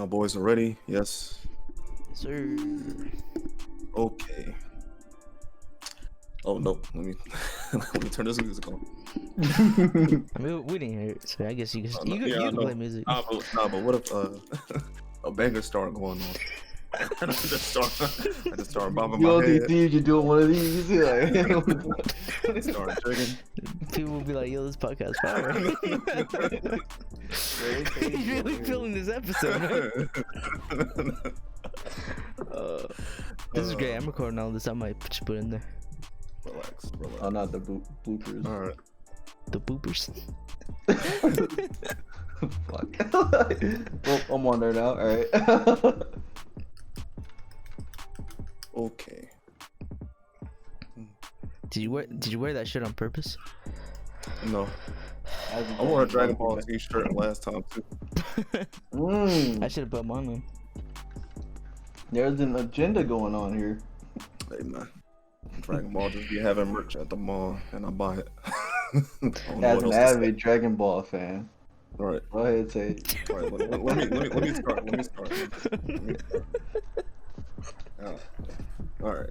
Y'all boys are ready? Yes. Yes, sir. Okay. Oh no, let me let me turn this music on. I mean, we didn't hear it, so I guess you can No, you can play music. But what if a banger started going on? I just start bobbing You my on head. DC, you're doing one of these. Like, Start jigging. People will be like, "Yo, this podcast fire." He's really feeling this episode, man. This is great. I'm recording all this. I might just put in there Relax. oh, not the bloopers. All right. the boopers. Fuck. Well, I'm on there now. All right. Okay. Did you wear that shit on purpose? No, I wore a Dragon Ball Z shirt last time too. I should have put mine on. There's an agenda going on here. Hey man, Dragon Ball just be having merch at the mall, and I buy it. I don't know As what an else to say. avid Dragon Ball fan, All right. go ahead say it. All right, let me start. Let me start. All right.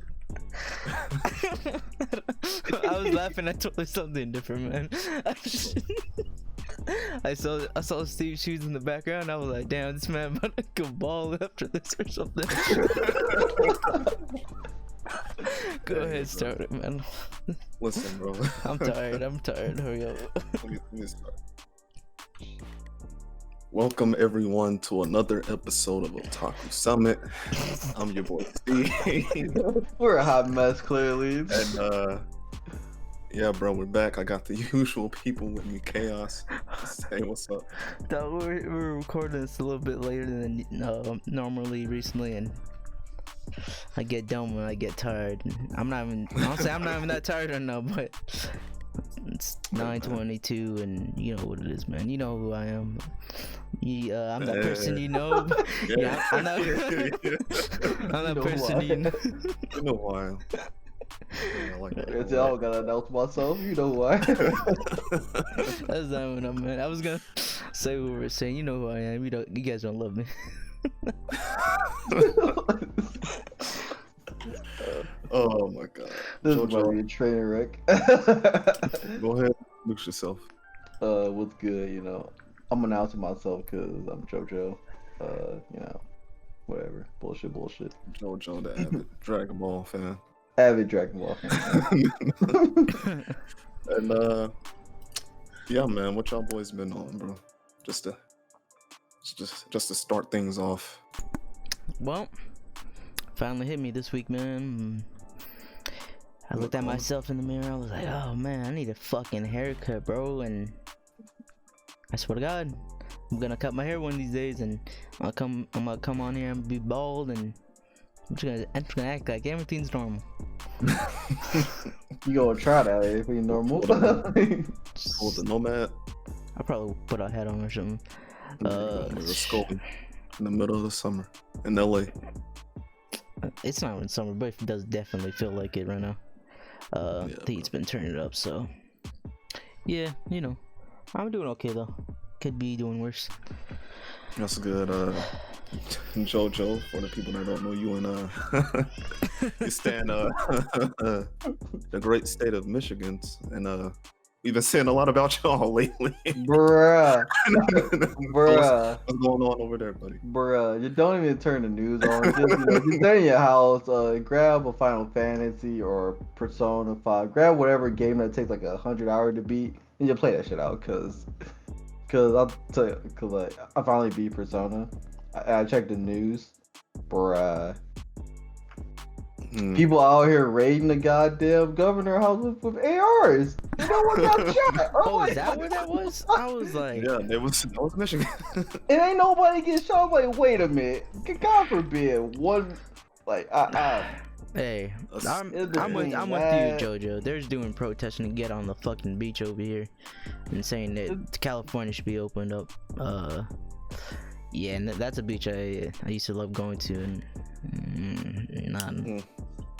I was laughing at totally something different, man. I saw Steve's shoes in the background. I was like, damn, this man about to go ball after this or something. Go ahead, start it, man. Listen, bro. I'm tired. Hurry up. Let me start. Welcome everyone to another episode of Otaku Summit. I'm your boy Steve. We're a hot mess, clearly. And yeah, bro, we're back. I got the usual people with me, Chaos. Say what's up. We're recording this a little bit later than normally recently, and I get done when I get tired. I'm not even that tired right now, but it's 9:22, and you know what it is, man. You know who I am. I'm that person you know. Yeah, I'm that person you know. You know who I am. Yeah, I like that. It's all gotta announce myself. You know why? That's not what I meant. I was gonna say what we're saying. You know who I am. You guys don't love me. Oh my god. This is Jojo, gonna be a train wreck. go ahead, introduce yourself. What's good? You know, I'm announcing myself because I'm Jojo. You know, whatever. Bullshit. Jojo, the avid Dragon Ball fan. Avid Dragon Ball fan. And yeah, man, what y'all boys been on, bro? Just to start things off. Well, finally hit me this week, man. I looked at myself in the mirror. I was like, oh man, I need a fucking haircut, bro. And I swear to God, I'm gonna cut my hair one of these days, and I'm gonna come on here and be bald, and I'm just gonna act like everything's normal. You gonna try that if we normal? Hold the nomad. I'll probably put a hat on or something. There's a skull in the middle of the summer in LA. It's not in summer, but it does definitely feel like it right now. Yeah, the heat's been turning up, so yeah, you know, I'm doing okay though. Could be doing worse. That's good. Jojo, for the people that don't know you, and you stand the great state of Michigan, and we've been saying a lot about y'all lately. Bruh. What's going on over there, buddy? Bruh, you don't even turn the news on. Just, just stay in your house, grab a Final Fantasy or Persona 5. Grab whatever game that takes like 100 hours to beat, and you play that shit out, cause I'll tell you, like, I finally beat Persona. I checked the news. Bruh. People out here raiding the goddamn governor house with ARs. You know what got shot? Oh, is that where that was? I was like, Yeah, that was Michigan. It ain't nobody get shot. I'm like, wait a minute. God forbid. One, like, hey, I'm with you, Jojo. They're doing protesting to get on the fucking beach over here and saying that California should be opened up. Yeah, and that's a beach I used to love going to, and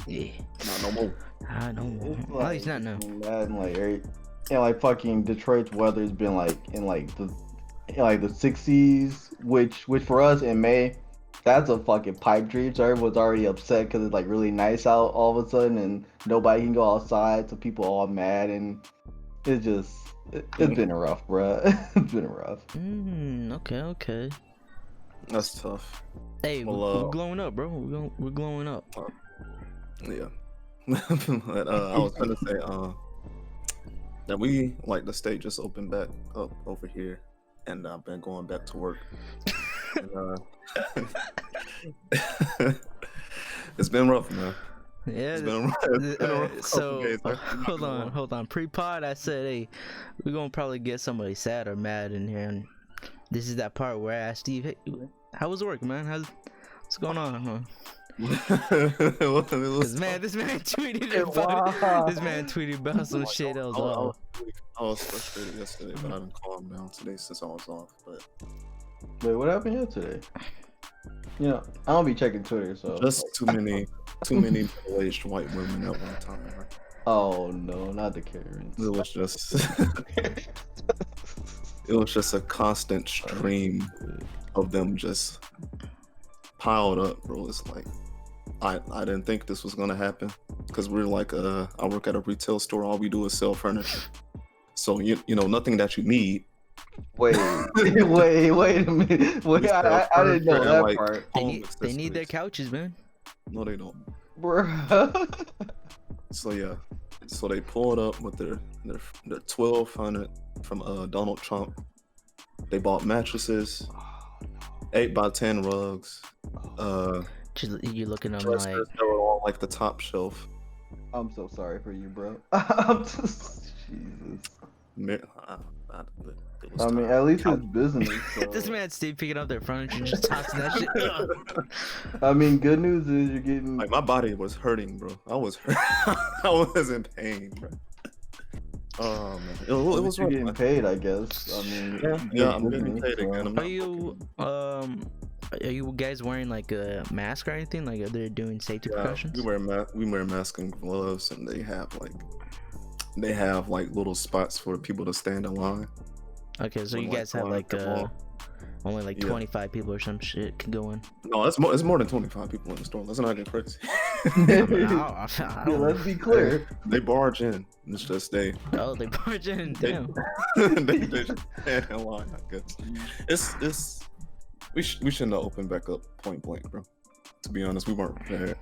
yeah, Not no more. I don't. like, At least not now. And like fucking Detroit's weather's been like in like the 60s, which for us in May, that's a fucking pipe dream. So everyone's already upset because it's like really nice out all of a sudden, and nobody can go outside, so people all mad, and it's just it's been rough, bruh. It's been rough. Okay. That's tough. Hey, Well, we're glowing up, bro. We're glowing up. Yeah. But I was gonna say that we like the state just opened back up over here, and I've been going back to work. And, it's been rough, man. Yeah. It's been a rough couple So days. I'm not gonna lie. hold on. Pre-pod, I said, hey, we're gonna probably get somebody sad or mad in here, and this is that part where I asked Steve, hey, how was work, man? What's going on, huh? Cause man, this man tweeted about this man tweeted about some shit. I was frustrated yesterday, but I've been calm down today since I was off. But Wait, what happened yesterday? You know, I don't be checking Twitter, so just too many middle-aged white women at one time. Right? Oh no, not the Karens. It was just a constant stream of them just piled up, bro. It's like I didn't think this was gonna happen because we're like I work at a retail store. All we do is sell furniture, so you know nothing that you need. Wait a minute. Wait, I didn't know that like, part. They need their couches, man. No, they don't. Bruh. So yeah, so they pulled up with their 1,200 from Donald Trump. They bought mattresses, 8x10 rugs. You looking at them Dressers like that were on like the top shelf. I'm so sorry for you, bro. I'm just Jesus. I mean, at least it's business. So. this man Steve picking up their furniture and just tossing that shit. I mean, good news is you're getting Like my body was hurting, bro. I was hurt. I was in pain, bro. Oh man, it was you're rough, getting man. paid, I guess. I mean, Yeah, I'm getting paid again. I'm not Are you guys wearing like a mask or anything? Like, are they doing safety yeah, precautions? we wear masks and gloves, and they have like little spots for people to stand in line. Okay, so When, you like, guys have going like up the mall. only like 25 people or some shit can go in. No, it's more than 25 people in the store. Let's not get crazy. I Yeah, don't let's be clear. They barge in. It's just they they barge in. Damn. they just stand in line. I guess it's we shouldn't have opened back up point blank, bro. To be honest, we weren't prepared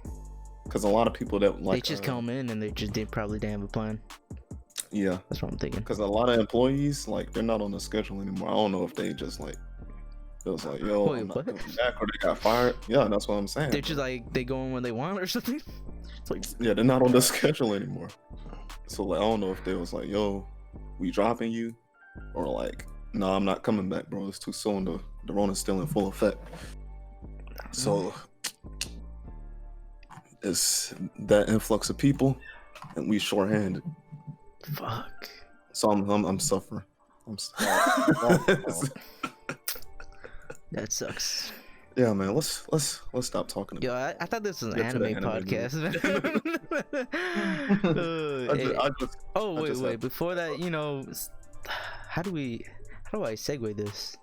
because a lot of people that like They just come in and they probably didn't have a plan. Yeah, That's what I'm thinking. because a lot of employees like they're not on the schedule anymore. I don't know if they just like it was like, yo, Wait, I'm not what? coming back, or they got fired. Yeah, that's what I'm saying. They're just like they go in when they want or something. It's like, Yeah, they're not on the schedule anymore. So like, I don't know if they was like, yo, we dropping you, or like, no, I'm not coming back, bro. It's too soon. The Rona's still in full effect. So it's that influx of people, and we shorthanded. fuck. So I'm suffering. That sucks. Yeah, man. Let's stop talking about. Yo, I thought this was an Get to the anime anime podcast. Wait. Before that, you know, how do I segue this?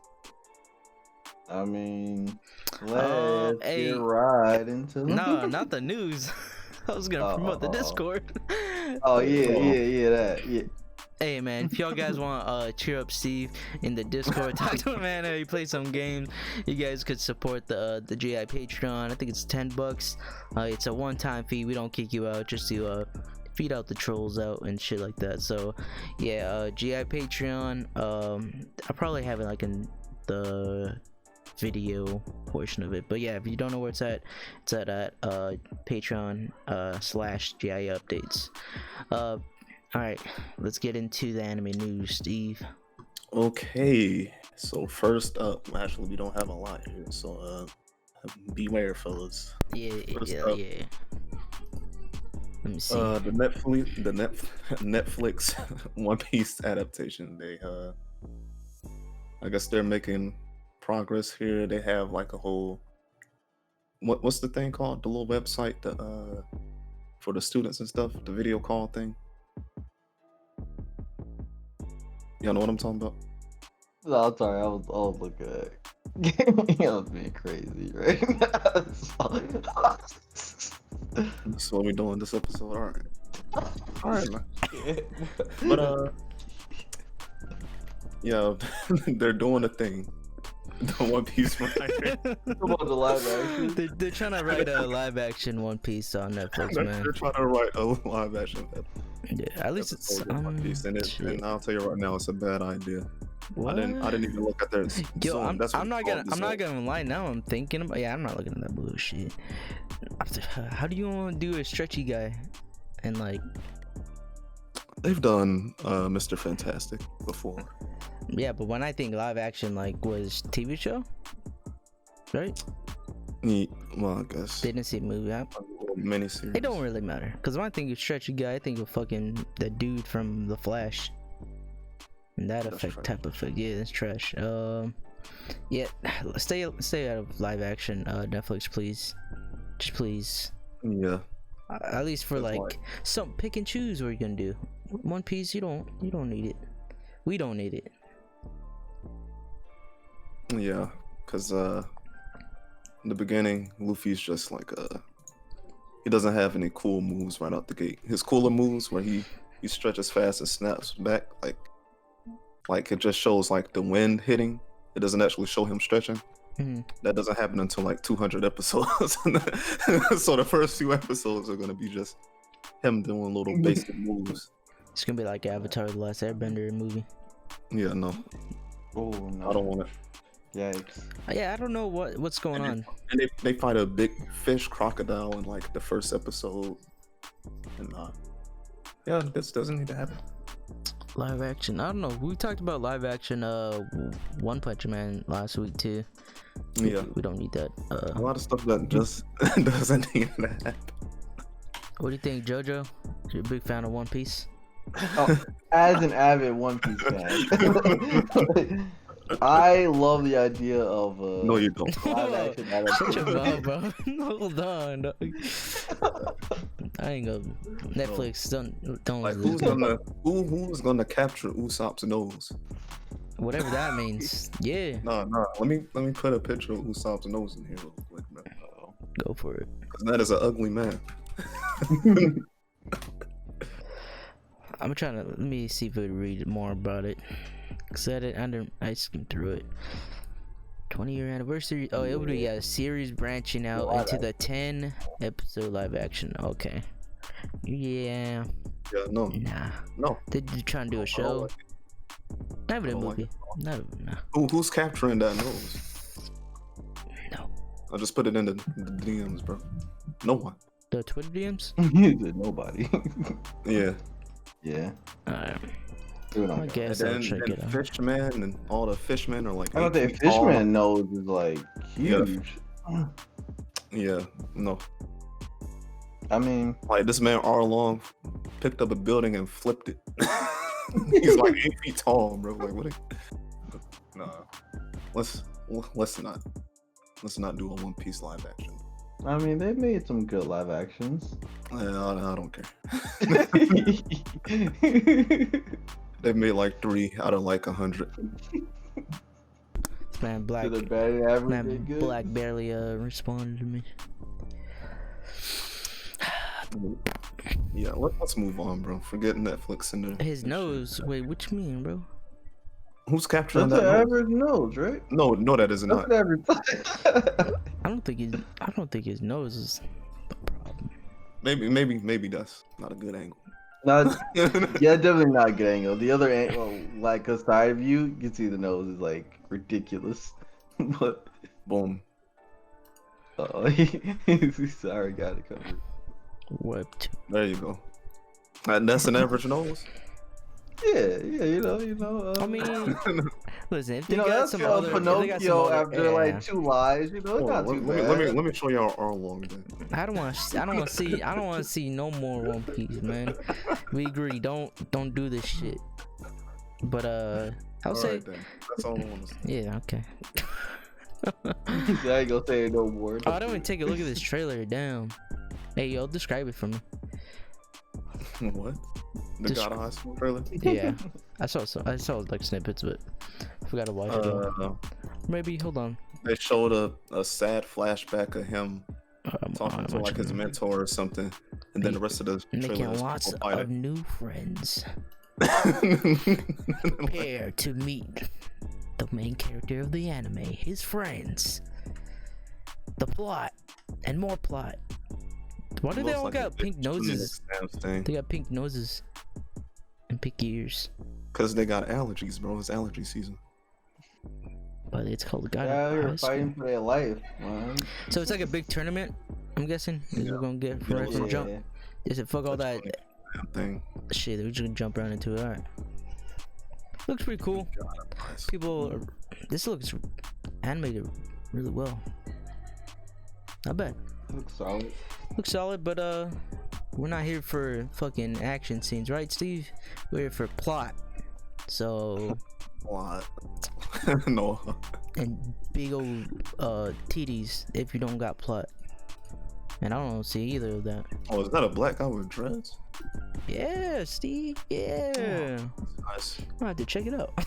I mean, let's hey. get right into the No, not the news. I was gonna promote the Discord. Oh yeah, that. Yeah. Hey man, if y'all guys want cheer up Steve in the Discord, talk to him, man. He plays some games. You guys could support the GI Patreon. I think it's $10. It's a one-time fee. We don't kick you out, just to feed out the trolls out and shit like that. So yeah, GI Patreon. I probably have it like in the video portion of it, but yeah, if you don't know where it's at Patreon /GI updates. Alright, let's get into the anime news, Steve. Okay, so first up, actually, we don't have a lot here, so beware, fellas. Yeah. Let me see. The Netflix One Piece adaptation. They I guess they're making progress here. They have like a whole what's the thing called? The little website for the students and stuff. The video call thing. Y'all know what I'm talking about? No, I'm sorry. I was looking at. I was being crazy, right? That's what we doing this episode. All right, man. But yeah, they're doing a thing. The One Piece writer. About the live action. They're trying to write a live action One Piece on Netflix, man. They're trying to write a live action Yeah, at least it's One Piece, and I'll tell you right now, it's a bad idea. What? I didn't even look at their. Yo, Zoom. I'm not gonna lie. Now I'm thinking about. Yeah, I'm not looking at that bullshit. How do you want to do a stretchy guy, and like? They've done Mr. Fantastic before. Yeah, but when I think live action, like, was TV show, right? Yeah, well, I guess. They didn't see a movie. Miniseries. It don't really matter, cause when I think of stretchy guy, I think of fucking the dude from The Flash. And that That's effect, trash. type of effect, yeah, that's trash. Yeah, stay out of live action. Netflix, please, just please. Yeah. At least for That's like some pick and choose. What you're gonna do? One Piece, you don't need it. We don't need it. Yeah, because in the beginning, Luffy's just like he doesn't have any cool moves right out the gate. His cooler moves where he stretches fast and snaps back, like it just shows like the wind hitting. It doesn't actually show him stretching. Mhm. That doesn't happen until like 200 episodes. So the first few episodes are gonna be just him doing little basic moves. It's gonna be like Avatar: The Last Airbender movie. Yeah, no, Oh no! I don't want it. Yikes! Yeah, I don't know what's going on. And they fight a big fish crocodile in like the first episode, and yeah, this doesn't need to happen. Live action. I don't know. We talked about live action. One Punch Man last week too. Yeah, We don't need that. a lot of stuff that just doesn't need to happen. What do you think, Jojo? You're a big fan of One Piece? Oh, as an avid One Piece fan, I love the idea of No, you don't. live action Shut your adaptation. mouth, bro. Hold on, dog. I ain't gonna. Netflix, don't. Like who's gonna capture Usopp's nose? Whatever that means. Yeah, No. Let me put a picture of Usopp's nose in here real quick, man. go for it. Because that is an ugly man. I'm trying to let me see if I can read more about it. Cause I skimmed through it. 20-year anniversary. Oh, it would be a series branching out into the 10 episode live action. Okay. Yeah. Yeah, no. Nah. They're trying to do a show. Not even a movie. No. Who's capturing that nose? No. I'll just put it in the DMs, bro. No one. The Twitter DMs? You said nobody. Yeah. Yeah. Alright. Doing I okay. guess And I'll check then it out. Fishman and all the fishmen are like. I don't 8 think feet tall. Fishman nose is like huge. Yeah, no. I mean, Like this man Arlong picked up a building and flipped it. He's like 8 feet tall, bro. Like what? Nah. Let's not do a One Piece live action. I mean, they made some good live actions. I don't care. They made like 3 out of like 100. This man Black. To the bad average, they Man good. Black barely responded to me. Yeah, let's move on, bro. Forget Netflix and His nose. Wait, what you mean, bro? Who's capturing That's that an nose? average nose, right? No, that is That's not. an average. I don't think his nose is the problem. Maybe that's not a good angle. Not, yeah, definitely not a good angle. The other angle, like a side view, you can see the nose is like ridiculous. But Boom. sorry, got it covered. Webtoon. There you go. That's an average nose. Yeah, you know. I mean, listen, if they you know, got that's some called other, if they got some Pinocchio other, after like 2 lies. You know, it's Hold not on, too let bad. me show y'all Arlong then. I don't want to see no more One Piece, man. We agree. Don't do this shit. But I'll say, Alright then. That's all I want to say. yeah, okay. I ain't gonna say it no more. Oh, I don't even take a look at this trailer. Damn. Hey, yo, describe it for me. What? The Just- God of High School trailer? Yeah, I saw like snippets, but Forgot to watch it. Though. Maybe hold on. They showed a sad flashback of him talking to like his mentor or something, and then the rest of the trailer making is lots people of fighting. new friends. Prepare to meet the main character of the anime, his friends, the plot, and more plot. Why do they all got pink noses? They got pink noses and pink ears. Cause they got allergies, bro. It's allergy season. But it's called God. Yeah, they're fighting for their life, man. So it's like a big tournament. I'm guessing is we're gonna get right from jump. Is it fuck all that thing? Shit, we're just gonna jump right into it. All right. Looks pretty cool. People, this looks animated really well. Not bad. Looks solid. Looks solid, but we're not here for fucking action scenes, right, Steve? We're here for plot. So. Plot. No. And big old titties if you don't got plot. And I don't see either of that. Oh, is that a black guy with dreads? Yeah, Steve. Yeah. Oh, nice. I have to check it out.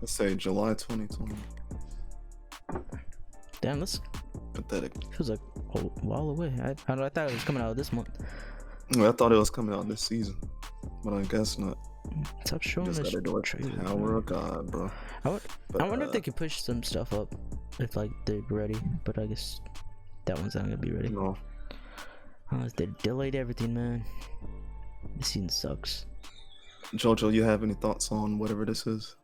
Let's say July 2020. Damn, this Pathetic. feels like a while away. I thought it was coming out this month. I thought it was coming out this season, but I guess not. Stop showing Just this gotta do it. trailer. Power of God, bro. I wonder if they could push some stuff up if like they're ready, but I guess that one's not gonna be ready. No. Unless they delayed everything, man. This scene sucks. Jojo, you have any thoughts on whatever this is?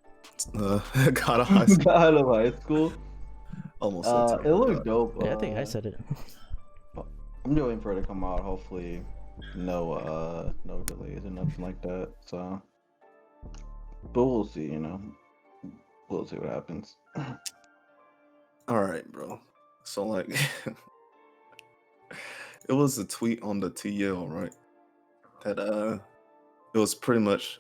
God of High School. God of High School. Almost. It looked dope. Yeah, I think I said it. I'm just waiting for it to come out. Hopefully, no delays or nothing like that. So, but we'll see. You know, we'll see what happens. All right, bro. So like, it was a tweet on the TL, right? That it was pretty much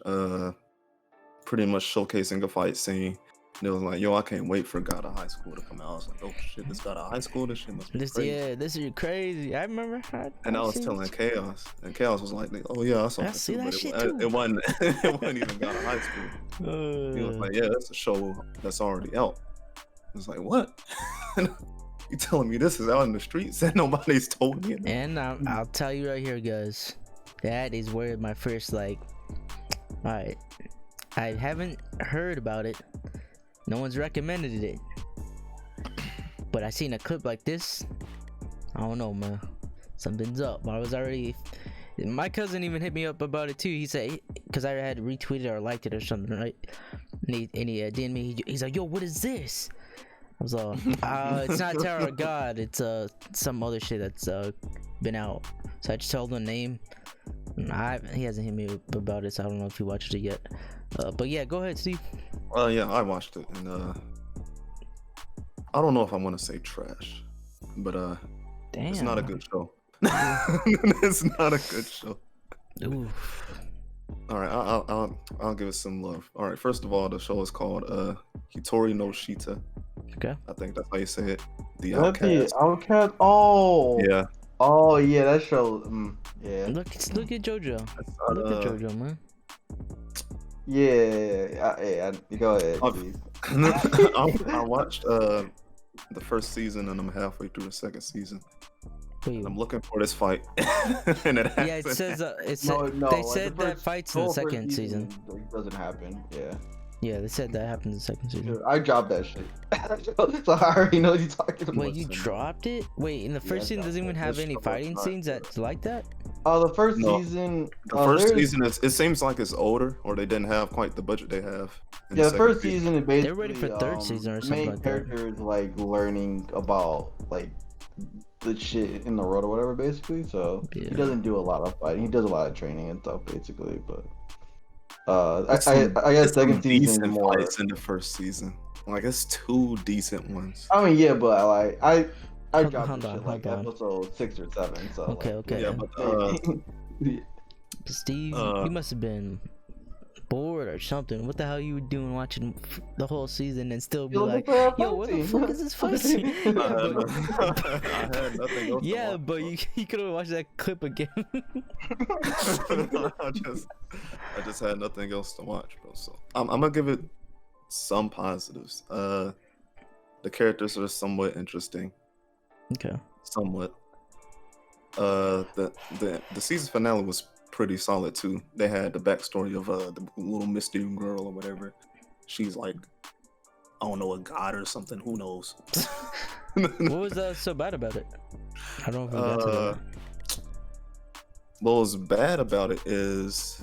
showcasing a fight scene. And it was like, yo, I can't wait for God of High School to come out. I was like, oh shit, this God of High School, this shit must be crazy. Yeah, this is crazy. I remember. And I was telling Chaos, and Chaos was like, oh yeah, I saw that see too, that but shit it wasn't it wasn't even God of High School. He was like, yeah, that's a show that's already out. I was like, what? You telling me this is out in the streets and nobody's told me? And I'll tell you right here, guys. That is where my first like. All right, I haven't heard about it. No one's recommended it. But I seen a clip like this. I don't know, man. Something's up. I was already. My cousin even hit me up about it too. He said, because I had retweeted or liked it or something, right? And he DM'd me. He's like, yo, what is this? I was like, it's not Tower of God. It's some other shit that's been out. So I just told him the name. He hasn't hit me up about it, so I don't know if he watched it yet. But yeah, go ahead, Steve. Yeah, I watched it, and I don't know if I want to say trash, but damn, it's not a good show. It's not a good show. Ooh. All right, I'll give it some love. All right, first of all, the show is called Hitori no Shita. Okay. I think that's how you say it. The That's Outcast. the Outcast. Oh. Yeah. Oh yeah, that show. Yeah. Look at Jojo. Look at Jojo, man. Yeah. Go ahead, please. I watched the first season and I'm halfway through the second season. Wait, I'm looking for this fight. And it yeah, it says they said that fights in the second season. It doesn't happen. Yeah. Yeah, they said that happens in the second season. Dude, I dropped that shit. So I already know what you're talking about. Wait, you dropped it? Wait, in the first season doesn't even have any fighting scenes that's like that? The first season. The first season it seems like it's older, or they didn't have quite the budget they have. Yeah, the first season is basically. They're ready for third season or something like that. The main character is like learning about like the shit in the world or whatever, basically. So he doesn't do a lot of fighting. He does a lot of training and stuff, basically. But I guess second season is more. Fights in the first season. Like it's 2 decent ones. I mean, yeah, but like I dropped Hold shit like on. episode 6 or 7. So Okay. Yeah, but Steve, you must have been bored or something. What the hell you were doing watching the whole season and still be like, yo, what the fuck is this fight scene? I had nothing else. Yeah, to watch, but you could have watched that clip again. I just had nothing else to watch, bro. So I'm gonna give it some positives. The characters are somewhat interesting. Okay. Somewhat. The season finale was pretty solid too. They had the backstory of the little misty girl or whatever. She's like, I don't know, a god or something. Who knows? What was so bad about it? I don't know if we got to that. What was bad about it is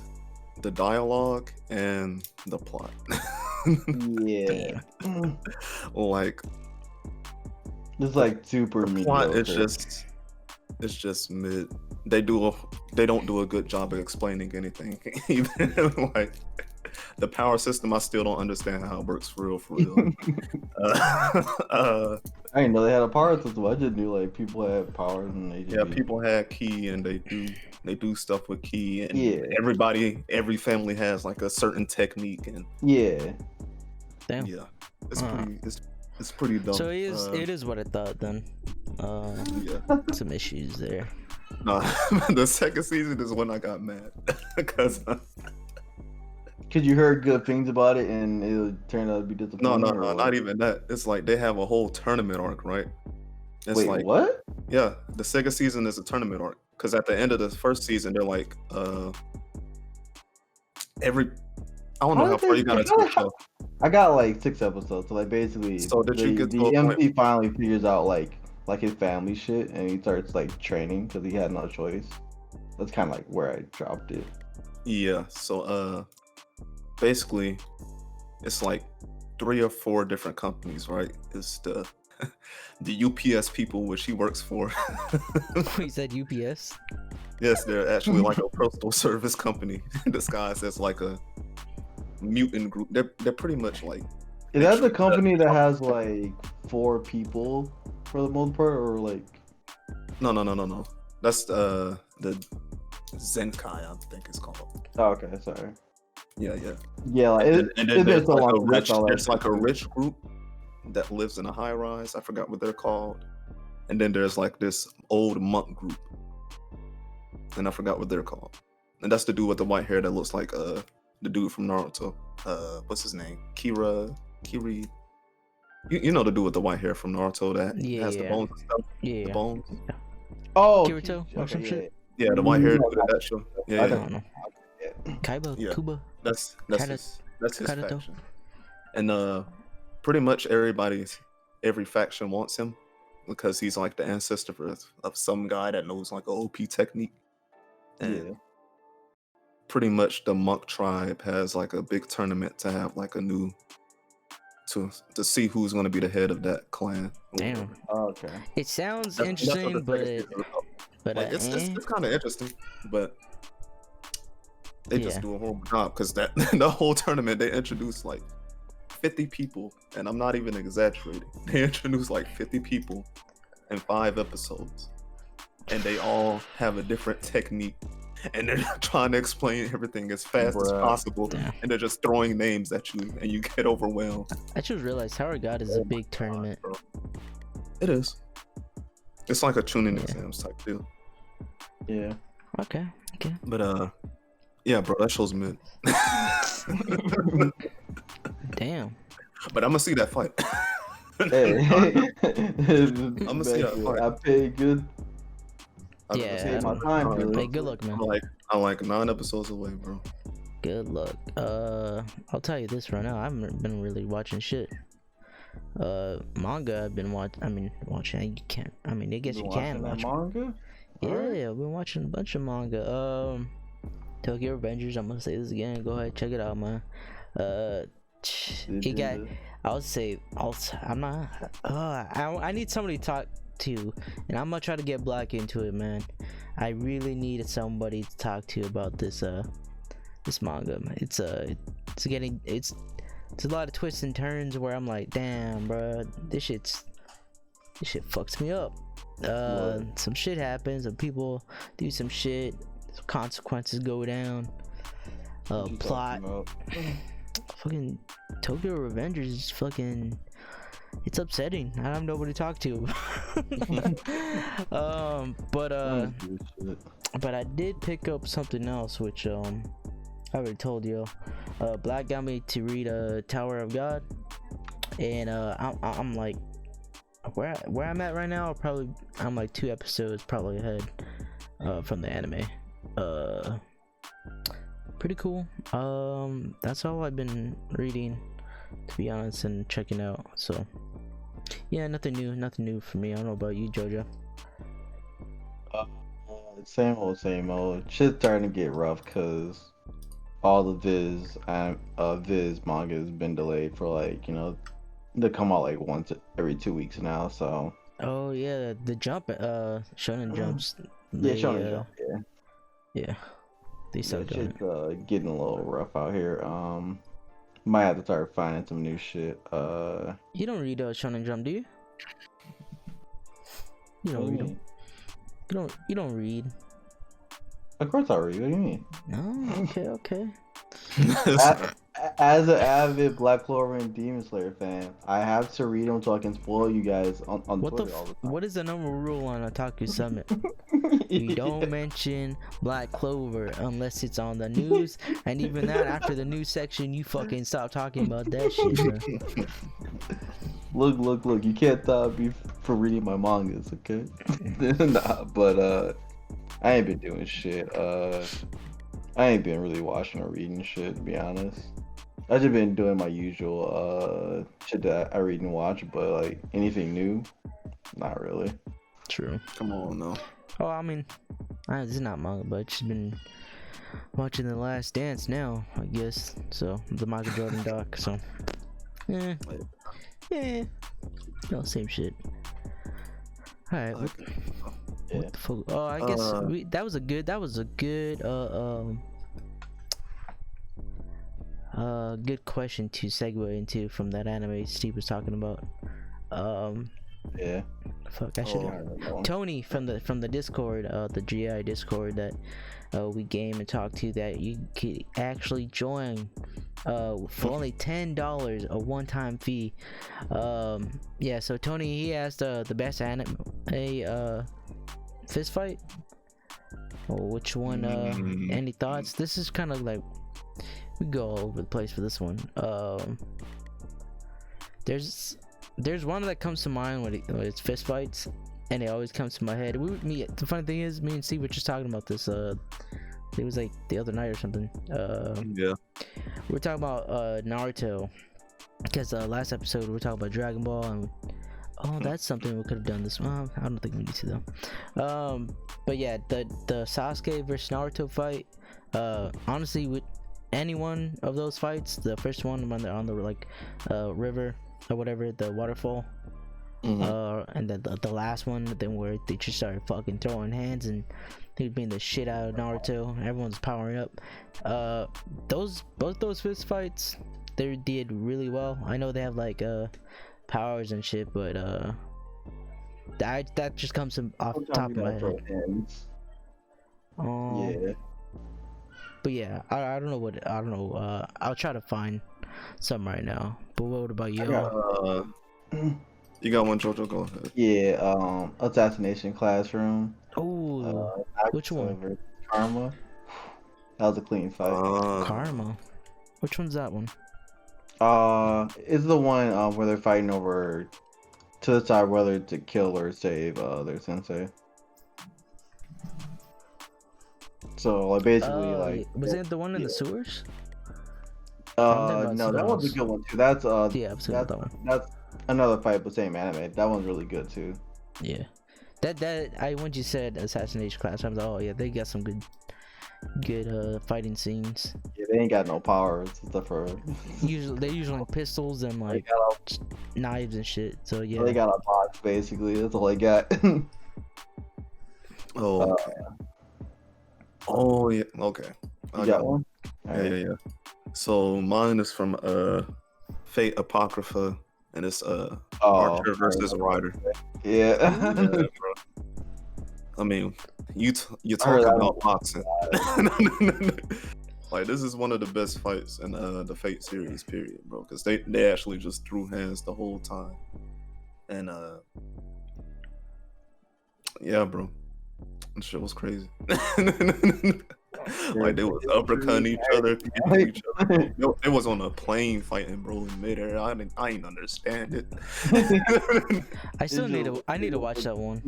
the dialogue and the plot. Yeah. Like, It's like super the plot mediocre. it's just mid. They don't do a good job of explaining anything. Even like the power system, I still don't understand how it works for real. I didn't know they had a power system. I just knew like people had powers and they just Yeah, people had key and they do stuff with key, and Yeah. every family has like a certain technique, and Yeah. Damn. yeah, it's pretty dumb. So it is what I thought then. Yeah. Some issues there. No, the second season is when I got mad because Cause you heard good things about it and it turned out to be disappointing. no, or what? not even that. It's like they have a whole tournament arc, right? It's Wait, like, what? yeah, the second season is a tournament arc because at the end of the first season, they're like, I don't know how far you got into the show. I got like 6 episodes, so like basically, So did you get to the a point- MC finally figures out like his family shit, and he starts like training because he had no choice. That's kind of like where I dropped it. Yeah, so basically, it's like 3 or 4 different companies, right? It's the UPS people, which he works for. He said UPS. Yes, they're actually like a postal service company disguised as like a mutant group. They're pretty much like. Is that the company that has like 4 people for the most part, or like? No. That's the Zenkai, I think it's called. Oh, okay, sorry. Yeah. Yeah, like And then it's been there's so like long there's like a rich group that lives in a high rise. I forgot what they're called. And then there's like this old monk group, and I forgot what they're called. And that's the dude with the white hair that looks like the dude from Naruto. What's his name? Kiri. You know the dude with the white hair from Naruto that has the bones and stuff. Yeah. The bones. Oh, Kirito or some shit? Yeah, the white hair dude at that show. I Yeah. don't know. Kaiba, Yeah. Kuba. That's his Karato. faction. And pretty much every faction wants him because he's like the ancestor of some guy that knows like a OP technique. And pretty much the monk tribe has like a big tournament to have like a new to see who's going to be the head of that clan. Damn. Oh, okay. It sounds That's what interesting, the but second season is about. but Like, it's kind of interesting, but they just Yeah. do a horrible job because that the whole tournament they introduced like 50 people, and I'm not even exaggerating. They introduced like 50 people in 5 episodes, and they all have a different technique, and they're trying to explain everything as fast as Bruh. possible, Damn. and they're just throwing names at you, and you get overwhelmed. I just realized Tower God is a big tournament. Bro. It is. It's like a tuning Yeah. exams type deal. Yeah. Okay. But yeah, bro, that show's mid. Damn. But I'm gonna see that fight. Hey. I'ma see that fight. I paid good. I'm Yeah, Save my time for Hey, this. good luck, man. I'm like 9 episodes away, bro. Good luck. I'll tell you this right now. I haven't been really watching shit. Manga. I've been watching. You can't. I mean, I guess you can watch. Manga. Yeah, Alright. I've been watching a bunch of manga. Tokyo Revengers. I'm gonna say this again. Go ahead, check it out, man. He got. I'm not. I need somebody to talk to, and I'm gonna try to get Black into it, man. I really need somebody to talk to about this manga. It's a lot of twists and turns where I'm like, damn, bro, this shit fucks me up. Some shit happens, and people do some shit. Consequences go down. Plot. Fucking Tokyo Revengers is fucking. It's upsetting. I have nobody to talk to. But I did pick up something else, which I I already told you. Black got me to read Tower of God, and I'm like, where I'm at right now. Probably I'm like 2 episodes probably ahead from the anime. Pretty cool. That's all I've been reading, to be honest, and checking out. So yeah, nothing new for me. I don't know about you, Jojo. Same old. Shit's starting to get rough because all the Viz manga has been delayed for like, they come out like once every 2 weeks now. So Oh yeah, the Jump, Shonen Jumps. yeah, They, Shonen Jump, yeah, they yeah, suck doing it. shit's getting a little rough out here. Might have to start finding some new shit. You don't read Shonen Jump, do you? You don't read them. You don't read. Of course I read. What do you mean? No, okay. As an avid Black Clover and Demon Slayer fan, I have to read them so I can spoil you guys on Twitter all the time. What is the number rule on Otaku Summit? You don't mention Black Clover unless it's on the news, and even that, after the news section, you fucking stop talking about that shit, bro. Look, you can't stop me from reading my mangas, okay? Nah, but I ain't been doing shit. I ain't been really watching or reading shit, to be honest. I just been doing my usual shit that I read and watch, but like anything new, not really. True. Come on, no. Oh, I mean, it's not manga, but I've just been watching The Last Dance now, I guess. So, the Michael Jordan doc, so. Yeah. No, same shit. Alright, what the fuck? Oh, I guess that was a good good question to segue into from that anime Steve was talking about. Yeah. Fuck, I should Tony from the Discord, the GI Discord that we game and talk to, that you could actually join for only $10, a one-time fee. Yeah, so Tony, he asked the best anime fist fight, or which one, any thoughts? This is kind of like, we go all over the place for this one. There's one that comes to mind when it's fist fights, and it always comes to my head. The funny thing is, me and Steve were just talking about this. It was like the other night or something. Yeah. We were talking about Naruto, because last episode we were talking about Dragon Ball, and that's something we could have done this one. I don't think we need to though. But yeah, the Sasuke versus Naruto fight. Honestly, with any one of those fights, the first one on the like river or whatever, the waterfall, and then the last one, then where they just started fucking throwing hands and he was beating the shit out of Naruto. Everyone's powering up. Both those fist fights, they did really well. I know they have like powers and shit, but that just comes off the top of my head. Yeah. But yeah, I don't know. I'll try to find some right now. But what about you? You got one, Jojo? Go ahead. Yeah, Assassination Classroom. Oh, which one? Karma. That was a clean fight. Karma. Which one's that one? It's the one where they're fighting over to decide whether to kill or save their sensei. So like basically like, was it the one in the sewers? No, that one's a good one too. That's yeah, I've seen that one. That's another fight, but same anime. That one's really good too. Yeah, when you said Assassination Class, I was like, oh yeah, they got some good fighting scenes. Yeah, they ain't got no powers except for they're usually pistols and like knives and shit. So yeah, they got a box basically. That's all they got. Oh yeah, okay. You got one? Yeah. So mine is from Fate Apocrypha, and it's Archer versus Rider. Yeah. Bro. I mean, you talk about boxing. Like, this is one of the best fights in the Fate series, period, bro. Because they actually just threw hands the whole time, and yeah, bro. That shit was crazy. Like they was uppercutting each other, hitting each other. Bro. It was on a plane fighting, bro, in midair. I ain't understand it. I need to watch that one.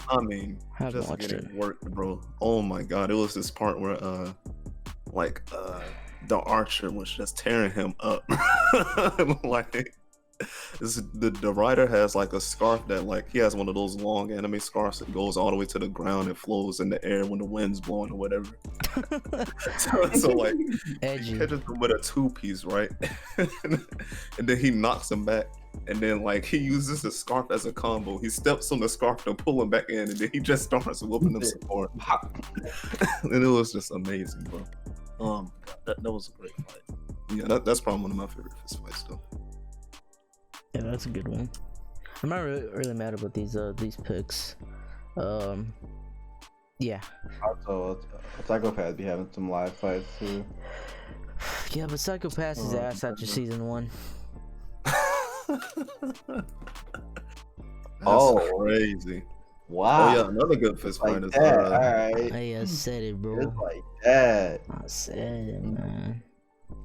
I mean, I haven't just watched getting it. worked, bro. Oh my god, it was this part where the archer was just tearing him up. Like the writer has like a scarf that like he has one of those long anime scarves that goes all the way to the ground and flows in the air when the wind's blowing or whatever. so like Edgy. he catches him with a 2-piece, right? And then he knocks him back. And then like he uses the scarf as a combo. He steps on the scarf to pull him back in, and then he just starts whooping him some more. And it was just amazing, bro. That was a great fight. Yeah, that's probably one of my favorite fist fights though. Yeah, that's a good one. I'm not really mad about these picks. Yeah. Also, Psychopath be having some live fights too. Yeah, but Psychopath is ass after season 1. That's crazy. Wow. Oh yeah, another good fist fight is alright. I said it, bro. It's like that. I said it, man.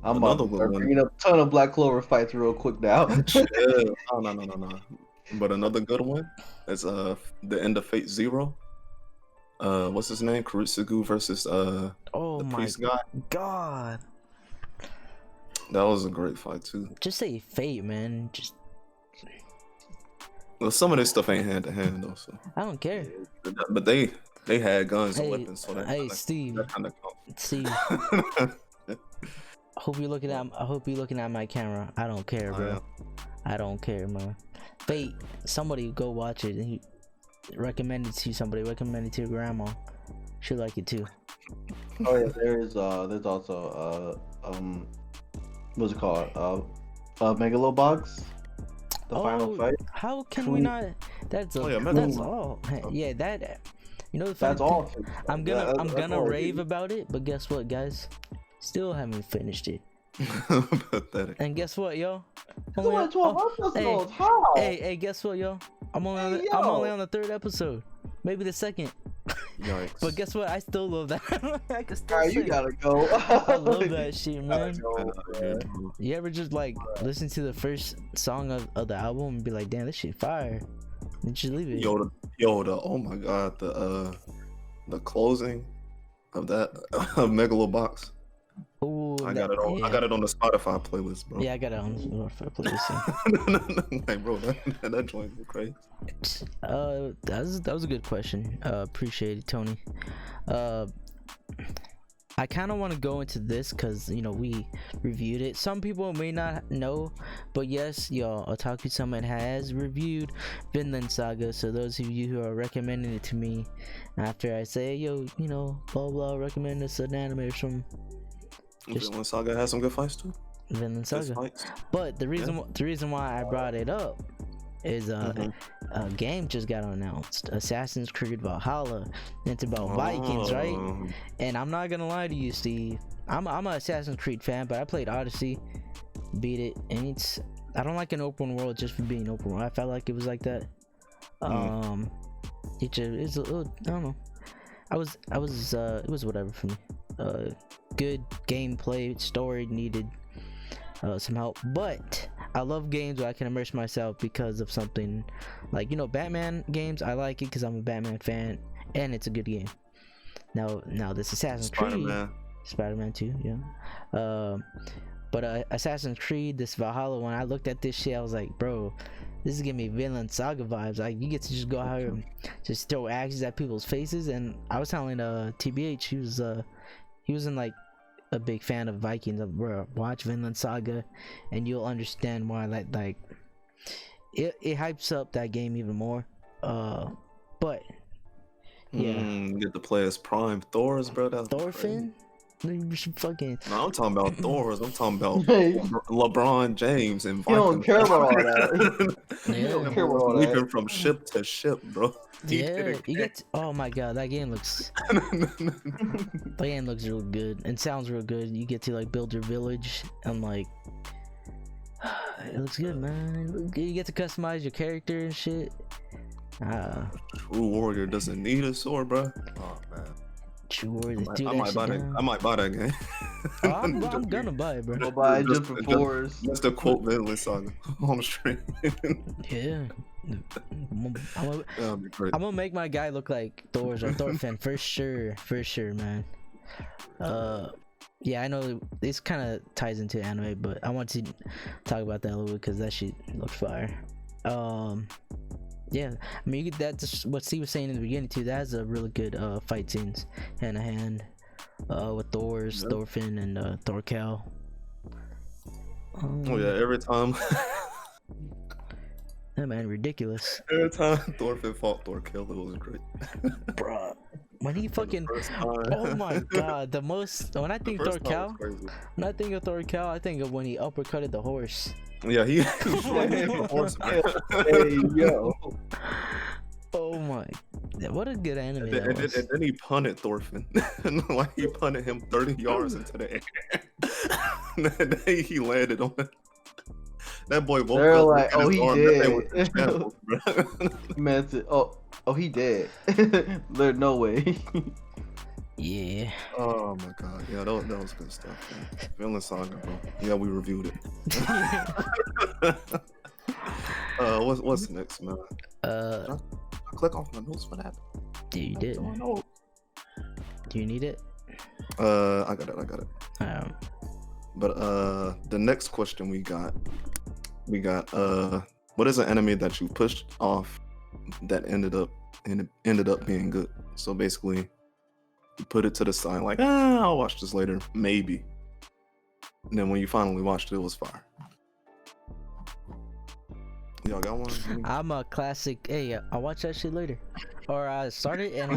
I'm about to start bringing up a ton of Black Clover fights real quick now. No. But another good one is the end of Fate Zero. What's his name? Kuritsugu versus the priest guy. God. That was a great fight too. Just say Fate, man. Just. Well, some of this stuff ain't hand to hand though, so. I don't care. But they had guns and weapons, so that Steve. That kind of counts. Steve. I hope you're looking at my camera. I don't care, bro. I don't care, man. Fate. Somebody go watch it. And recommend it to somebody. Recommend it to your grandma. She'll like it too. Oh yeah, there's also what's it called? Megalobox. The final fight. How can we not? That's all. Yeah, that. You know the fact. That's all. I'm gonna rave about it, but guess what, guys? Still haven't finished it. Pathetic. And guess what, yo? Hey, guess what, yo? I'm only on the 3rd episode, maybe the 2nd. Yikes. But guess what? I still love that. I can still Alright, you gotta go. I love that shit, man. Go, You ever just like listen to the first song of the album and be like, damn, this shit fire, and just leave it? Oh my god, the closing of that Megalobox. Ooh, I got it on the Spotify playlist, bro. Yeah, I got it on the Spotify playlist. Like, bro, that joint was crazy. That was a good question. Appreciate it, Tony. I kind of want to go into this because we reviewed it. Some people may not know, but yes, y'all, Otaku Summit has reviewed Vinland Saga. So those of you who are recommending it to me after I say, yo, blah blah, recommend this an anime or something. Vinland Saga has some good fights too. Vinland Saga. But the reason why I brought it up is a game just got announced, Assassin's Creed Valhalla. It's about Vikings, right? And I'm not gonna lie to you, Steve. I'm an Assassin's Creed fan, but I played Odyssey, beat it, and I don't like an open world just for being open world. I felt like it was like that. It's I don't know. It was whatever for me. Good gameplay, story needed some help, but I love games where I can immerse myself because of something like Batman games. I like it because I'm a Batman fan, and it's a good game. Now this Assassin's Creed, Spider-Man 2, yeah. But Assassin's Creed, this Valhalla one, I looked at this shit, I was like, bro, this is giving me Vinland Saga vibes. Like, you get to just go out here and just throw axes at people's faces. And I was telling TBH, he was in like a big fan of Vikings. Bro, watch Vinland Saga and you'll understand why like it hypes up that game even more. But yeah, you get to play as Prime Thors, bro. That's Thorfinn. You should fucking. No, I'm talking about Thors. I'm talking about LeBron James and Vikings. You don't care about all that. You don't care about all that. Leaping from ship to ship, bro. Yeah, you get to, oh my god, that game looks real good and sounds real good. You get to like build your village and like it looks good, man. It looks good. You get to customize your character and shit. True warrior doesn't need a sword, bro. Oh man. Sure, let's do I that might shit buy that. now. I might buy that game. Oh, I'm gonna buy it, bro. Go buy it just for fours. Just to quote Vinland Saga on the stream. Yeah. That'd be great. I'm gonna make my guy look like Thor's or Thorfinn for sure, man. Yeah, I know this kind of ties into anime, but I want to talk about that a little bit because that shit looks fire. Yeah, I mean, that's what Steve was saying in the beginning too. That has a really good fight scenes hand to hand with Thorfinn and Thorkel. Oh yeah, every time. That man, ridiculous. Every time Thorfinn fought Thorkel, it was great. Bruh, when he fucking, oh my god, when I think Thorkel, when I think of Thorkel, I think of when he uppercutted the horse. Yeah, he hit the horse. Hey, yo. Oh my, what a good anime And that was. then he punted Thorfinn. Like he punted him 30 yards into the air. And then he landed on it. That boy woke They're up. like, oh, he dead. Meant it. Oh, he dead. There's no way. Yeah. Oh my god, yeah, that was good stuff. Man. Vinland Saga, bro. Yeah, we reviewed it. What's next, man? I click off my notes for that. Dude, you did. Do you need it? I got it. But the next question we got, what is an anime that you pushed off that ended up being good? So basically, you put it to the side, like, I'll watch this later, maybe. And then when you finally watched it, it was fire. Y'all got one? I'm a classic. Hey, I'll watch that shit later, or I started and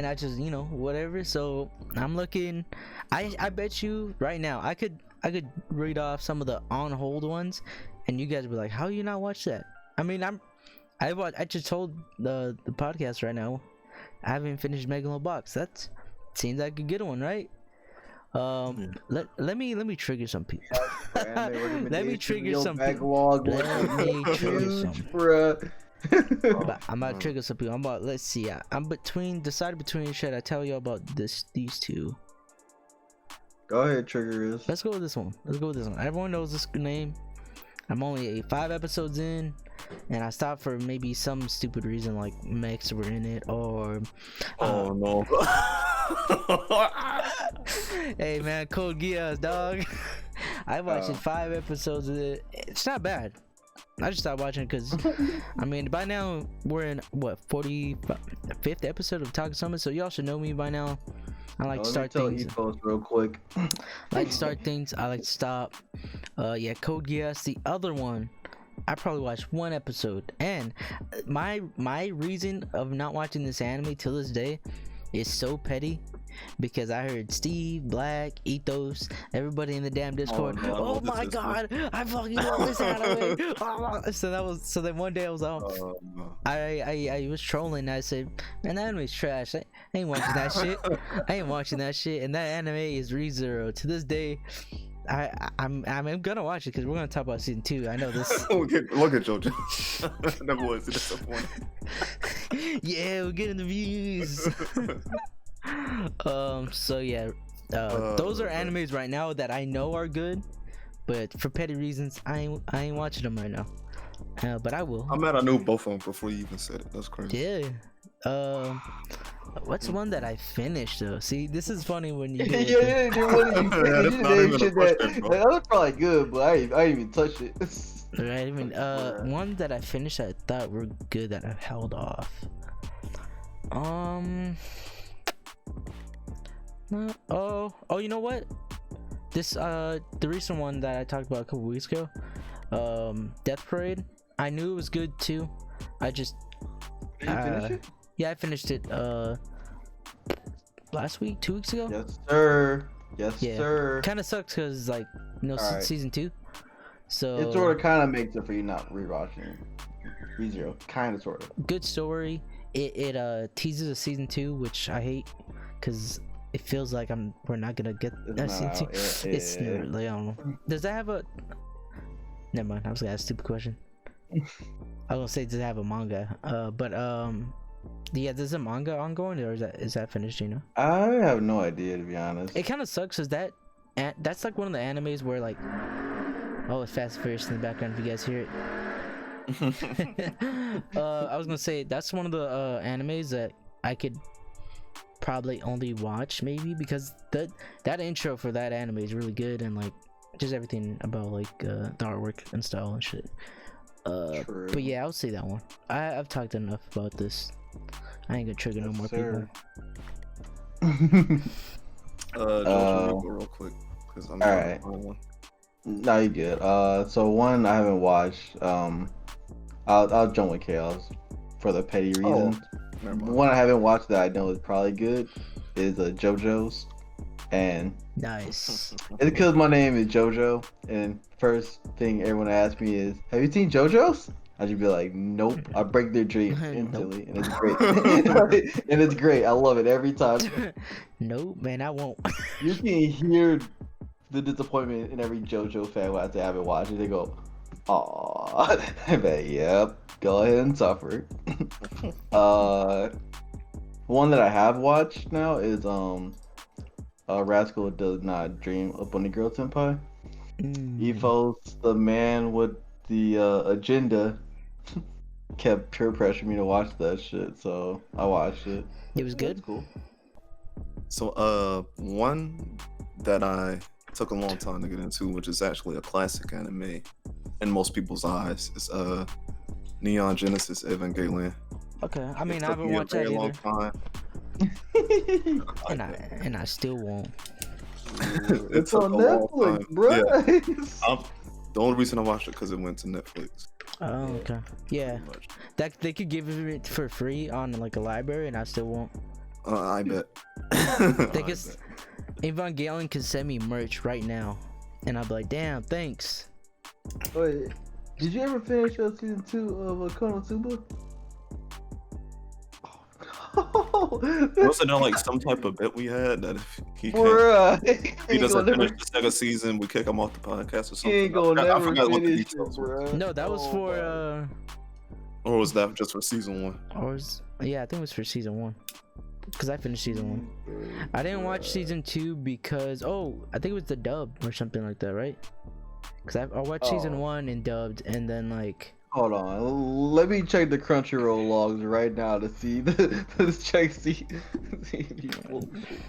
I just whatever. So I'm looking. I bet you right now I could read off some of the on hold ones, and you guys would be like, how you not watch that? I mean, I just told the podcast right now, I haven't finished Megalobox. That seems like a good one, right? Let me trigger some people. Let me trigger some people. Let me trigger some. I'm about to trigger some people. Let's see. I'm decided between should I tell you about these two. Go ahead, triggers. Let's go with this one. Everyone knows this name. I'm only 5 episodes in, and I stopped for maybe some stupid reason like mechs were in it or. Oh no. Hey man, Code Geass, dog. I watched 5 episodes of it. It's not bad. I just stopped watching because I mean by now we're in what 45th episode of Otaku Summit, so y'all should know me by now. I like to start things real quick. I like to start things, I like to stop. Yeah, Code Geass. The other one, I probably watched 1 episode, and my reason of not watching this anime till this day is so petty because I heard Steve, Black, Ethos, everybody in the damn Discord. Oh my god, I fucking love this anime. So then one day I was I was trolling. I said, man, that anime's trash. I ain't watching that shit. I ain't watching that shit. And that anime is ReZero. To this day, I'm gonna watch it because we're gonna talk about season 2. I know this. Look at Jojo. That was disappointing. Yeah, we're getting the views. So yeah, those are animes right now that I know are good, but for petty reasons, I ain't watching them right now. But I will. I'm mad I knew both of them before you even said it. That's crazy. Yeah. What's one that I finished though? See, this is funny when you. Yeah, that was probably good, but I didn't even touch it. Right. I mean, one that I finished that I thought were good that I held off. Oh, you know what? This the recent one that I talked about a couple weeks ago, Death Parade. I knew it was good too. I just Did you finish it? Yeah, I finished it last week, 2 weeks ago. Yes, sir. Yeah. Sir. Kind of sucks because like Alright. season 2. So It sort of kind of makes it for you not rewatching ReZero. Kind of, sort of. good story. It teases a season 2, which I hate because it feels like we're not gonna get that season 2. It's never, like, I don't know. Does that have a? Never mind. I was gonna ask a stupid question. I was gonna say, does it have a manga? But Yeah, there's a manga ongoing, or is that finished? You know? I have no idea, to be honest. It kind of sucks, cause that's like one of the animes where like, oh, it's Fast and Furious in the background. If you guys hear it. I was gonna say that's one of the animes that I could probably only watch maybe because that intro for that anime is really good, and like just everything about like the artwork and style and shit. True. But yeah, I'll say that one. I've talked enough about this. I ain't gonna trigger no more sir. people. Jojo, go real quick because I'm Alright. one. No, you good. So one I haven't watched. I'll jump with Chaos for the petty reasons. Never mind. One I haven't watched that I know is probably good is Jojo's, and Nice. it's because my name is Jojo, and first thing everyone asks me is, "Have you seen Jojo's?" I should be like, "Nope." I break their dreams instantly, and it's great. And it's great. I love it every time. Nope, man, I won't. You can hear the disappointment in every JoJo fan when I say I haven't watched it. They go, "Aw," I bet, "Yep, go ahead and suffer." One that I have watched now is Rascal Does Not Dream of Bunny Girl Senpai. Ethos, the man with the agenda, kept peer pressuring me to watch that shit, so I watched it. It was good. It's cool. So one that I took a long time to get into, which is actually a classic anime in most people's eyes, is Neon Genesis Evangelion. Okay, I mean It I took haven't me a watched that very long either, time. and I still won't. It It's took on a long Netflix, time. bro. Yeah. The only reason I watched it because it went to Netflix. Oh, okay. Yeah, Pretty much. that they could give it for free on like a library, and I still won't. I bet. They could, Evangelion could send me merch right now, and I'd be like, damn, thanks. Wait, did you ever finish season 2 of Konosuba? Wasn't there like some type of bet we had that if he can't, Bruh, if he doesn't finish the second season, we kick him off the podcast or He something? ain't gonna I never forgot what the finish it, details were. bruh. No, that was for Or was that just for season 1? yeah, I think it was for season 1. Because I finished season 1. I didn't watch season 2 because I think it was the dub or something like that, right? Because I watched season 1 and dubbed, and then like. Hold on, let me check the Crunchyroll logs right now to see. Let's check see if you bullshit.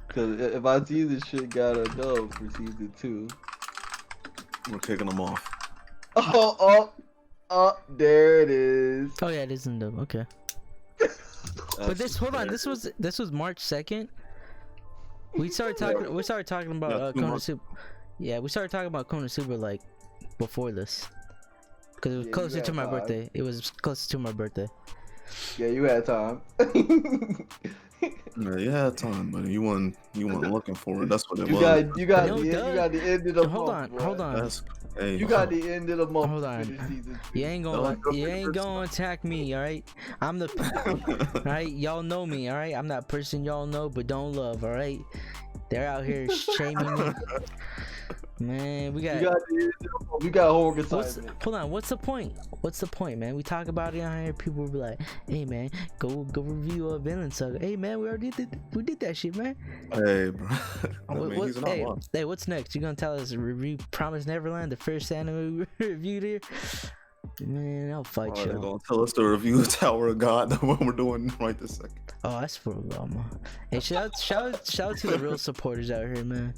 Because if I see this shit got a dub for season 2. We're kicking him off. Oh, there it is. Oh yeah, it is in dub. Okay. But hold on, this was March 2nd. We started talking about Konosuba. Yeah, we started talking about Konosuba like before this. Because it was closer to my birthday. It was closer to my birthday. Yeah, you had time. Yeah, you had time, but you weren't looking for it. That's what it You was. got No, the end of the month. Hold on. Hey, You got the end of the month. Hold on. Season 2. You ain't gonna attack me, alright? I'm the alright, y'all know me, alright? I'm that person y'all know but don't love, alright? They're out here shaming me. Man, we got homework assignment. hold on, what's the point? What's the point, man? We talk about it on here, people will be like, hey man, go review a Villain Saga. Hey man, we did that shit, man. Hey, bro. He's not wrong. Hey, what's next? You gonna tell us to review Promise Neverland, the first anime we reviewed here? Man, I'll fight you. They're gonna tell us to review Tower of God, the one we're doing right this second. Oh, that's for real, man. Hey, shout out to the real supporters out here, man.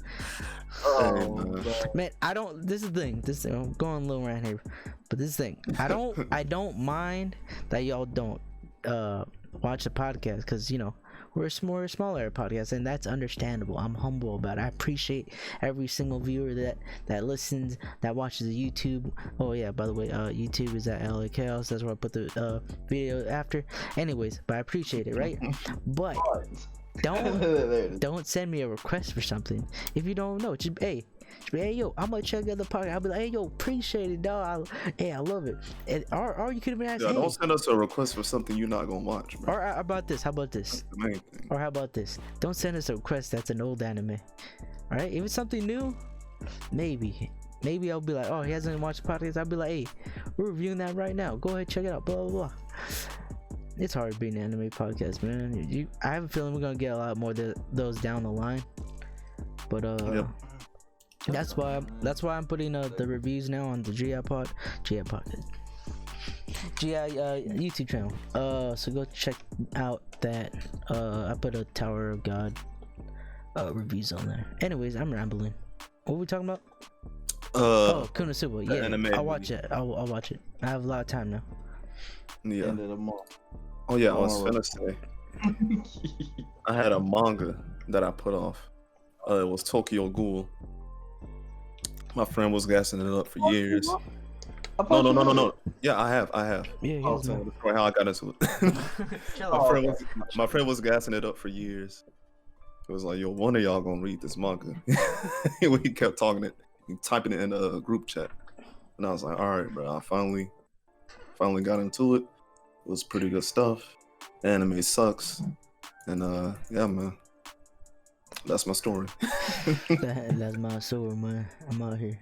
Man, I don't. This is the thing. I'm going a little around here, but this thing, I don't mind that y'all don't watch the podcast because we're a smaller podcast, and that's understandable. I'm humble about it. I appreciate every single viewer that listens, that watches the YouTube. Oh yeah, by the way, YouTube is at LA Chaos. That's where I put the video after. Anyways, but I appreciate it, right? But don't send me a request for something if you don't know. Just hey yo, I'm gonna check out the podcast. I'll be like, hey yo, appreciate it, dog. I love it. Or you could even ask, yeah, don't send us a request for something you're not gonna watch, bro. Or how about this? That's the main thing. Or how about this? Don't send us a request that's an old anime. Alright? If it's something new, maybe I'll be like, oh, he hasn't watched the podcast. I'll be like, hey, we're reviewing that right now. Go ahead, check it out. Blah blah blah. It's hard being an anime podcast, man. I have a feeling we're gonna get a lot more those down the line. But Yep. that's why I'm putting the reviews now on the GI podcast. GI YouTube channel. So go check out that. I put a Tower of God reviews on there. Anyways, I'm rambling. What were we talking about? Konosuba. Yeah, anime I'll watch it. I'll watch it. I have a lot of time now. Yeah. End of the month. Oh yeah, I was finna say. I had a manga that I put off. It was Tokyo Ghoul. My friend was gassing it up for years. No. Yeah, I have. Yeah, I'll tell you the story how I got into it. My friend was gassing it up for years. It was like, yo, one of y'all gonna read this manga. He kept talking it, typing it in a group chat, and I was like, all right, bro. I finally got into it. It was pretty good stuff. Anime sucks, and yeah, man. That's my story. That's my story, man. I'm out here.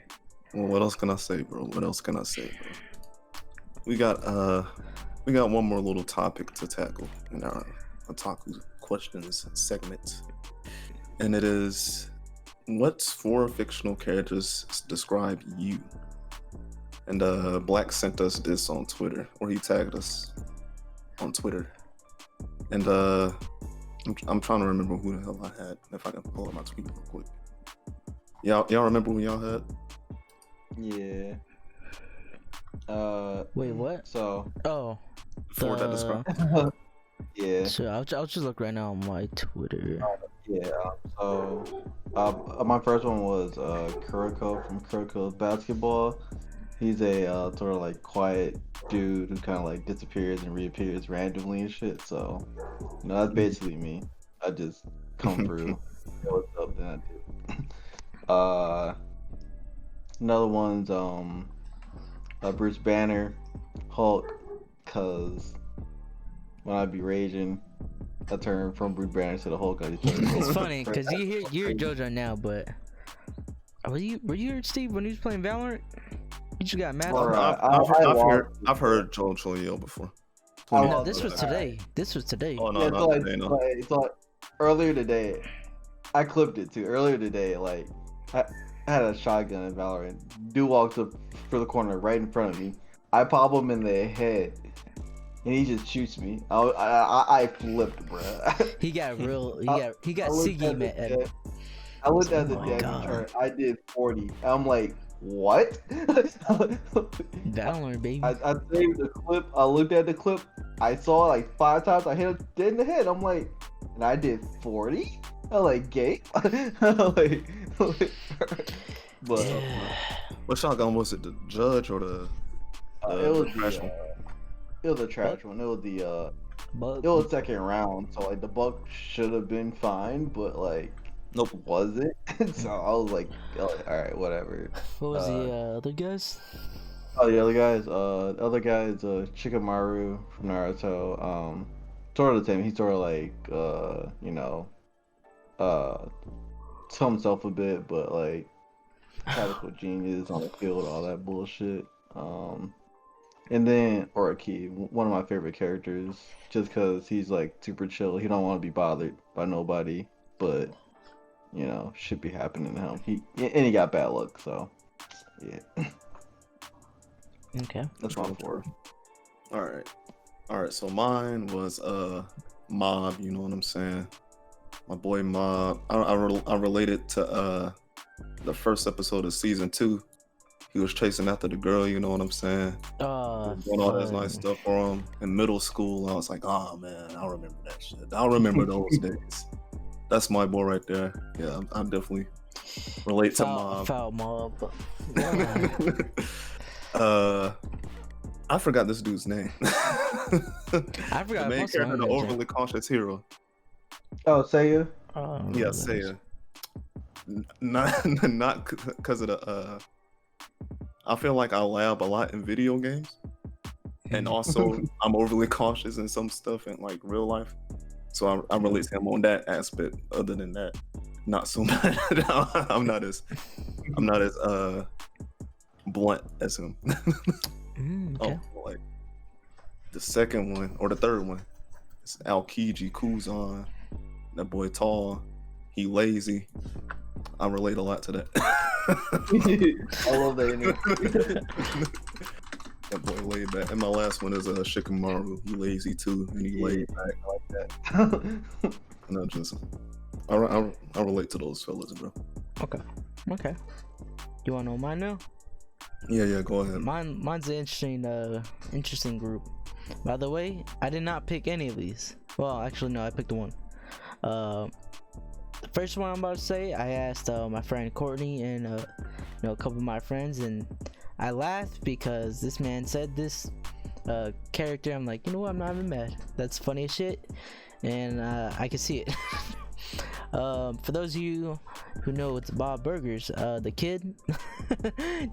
Well, what else can I say, bro? We got one more little topic to tackle in our Otaku questions segment, and it is, what 4 fictional characters describe you? And Black sent us this on Twitter, or he tagged us on Twitter, and I'm trying to remember who the hell I had. If I can pull up my tweet real quick. Y'all remember who y'all had? Yeah. Wait, what? So. Oh. 4 that describe. Yeah. So I'll just look right now on my Twitter. Yeah. So, my first one was Kuroko from Kuroko's Basketball. He's a sort of like quiet dude who kind of like disappears and reappears randomly and shit. So, that's basically me. I just come through. What's up? Then I do. Another one's Bruce Banner, Hulk, cause when I be raging, I turn from Bruce Banner to the Hulk. It's funny because you hear Jojo now, but were you Steve when he was playing Valorant? You just got mad. I've heard Jojo yell before. No, this was today. Oh no, yeah, not today, no. So earlier today, I clipped it too. Earlier today, like I had a shotgun in Valorant. Dude walks up for the corner right in front of me. I pop him in the head, and he just shoots me. I flipped, bro. He got Siggy mad. I looked at the Oh my damage God. chart. I did 40. I'm like, what? Valorant, baby. I saved the clip. I looked at the clip. I saw it like 5 times. I hit him dead in the head. I'm like, and I did 40. I'm like, gay. But What shotgun was it? The Judge or the it was trash one? it was a trash one. It was the Bug. it was second round. So like the buck should have been fine, but like Nope. wasn't. So I was like, all right, whatever. What was the other guys? Oh, the other guy is Shikamaru from Naruto. Sort of the same. He's sort of like to himself a bit, but like tactical genius on the field, all that bullshit. And then Oraki, one of my favorite characters, just because he's like super chill. He don't want to be bothered by nobody, but shit be happening to him. He got bad luck, so yeah. Okay. That's my 4. All right. So mine was Mob. You know what I'm saying? My boy Mob. I related to the first episode of season 2. He was chasing after the girl. You know what I'm saying? Doing all that nice stuff for him. In middle school, I was like, oh man, I remember that shit. I remember those days. That's my boy right there. Yeah, I definitely relate to Mob. Foul Mob. I forgot this dude's name. I forgot the main most of character, my the names. overly cautious hero. Oh, Seiya? Yeah, Seiya. Not because of the. I feel like I lab a lot in video games, and also I'm overly cautious in some stuff in like real life. So I relate to him on that aspect. Other than that, not so much. I'm not as blunt as him. Okay. Oh, like The second one or the third one, it's Aokiji Kuzan. That boy tall, he lazy. I relate a lot to that. I love that energy. That boy laid back. And my last one is Shikamaru. He lazy too, and he laid back like that. And I relate to those fellas, bro. Okay. You wanna know mine now? Yeah, go ahead. Mine's an interesting group. By the way, I did not pick any of these. Well, actually, no, I picked one. The first one I'm about to say, I asked my friend Courtney and a couple of my friends, and I laughed because this man said this character. I'm like, you know what? I'm not even mad. That's funny as shit, and I can see it. For those of you who know it's Bob Burgers, the kid,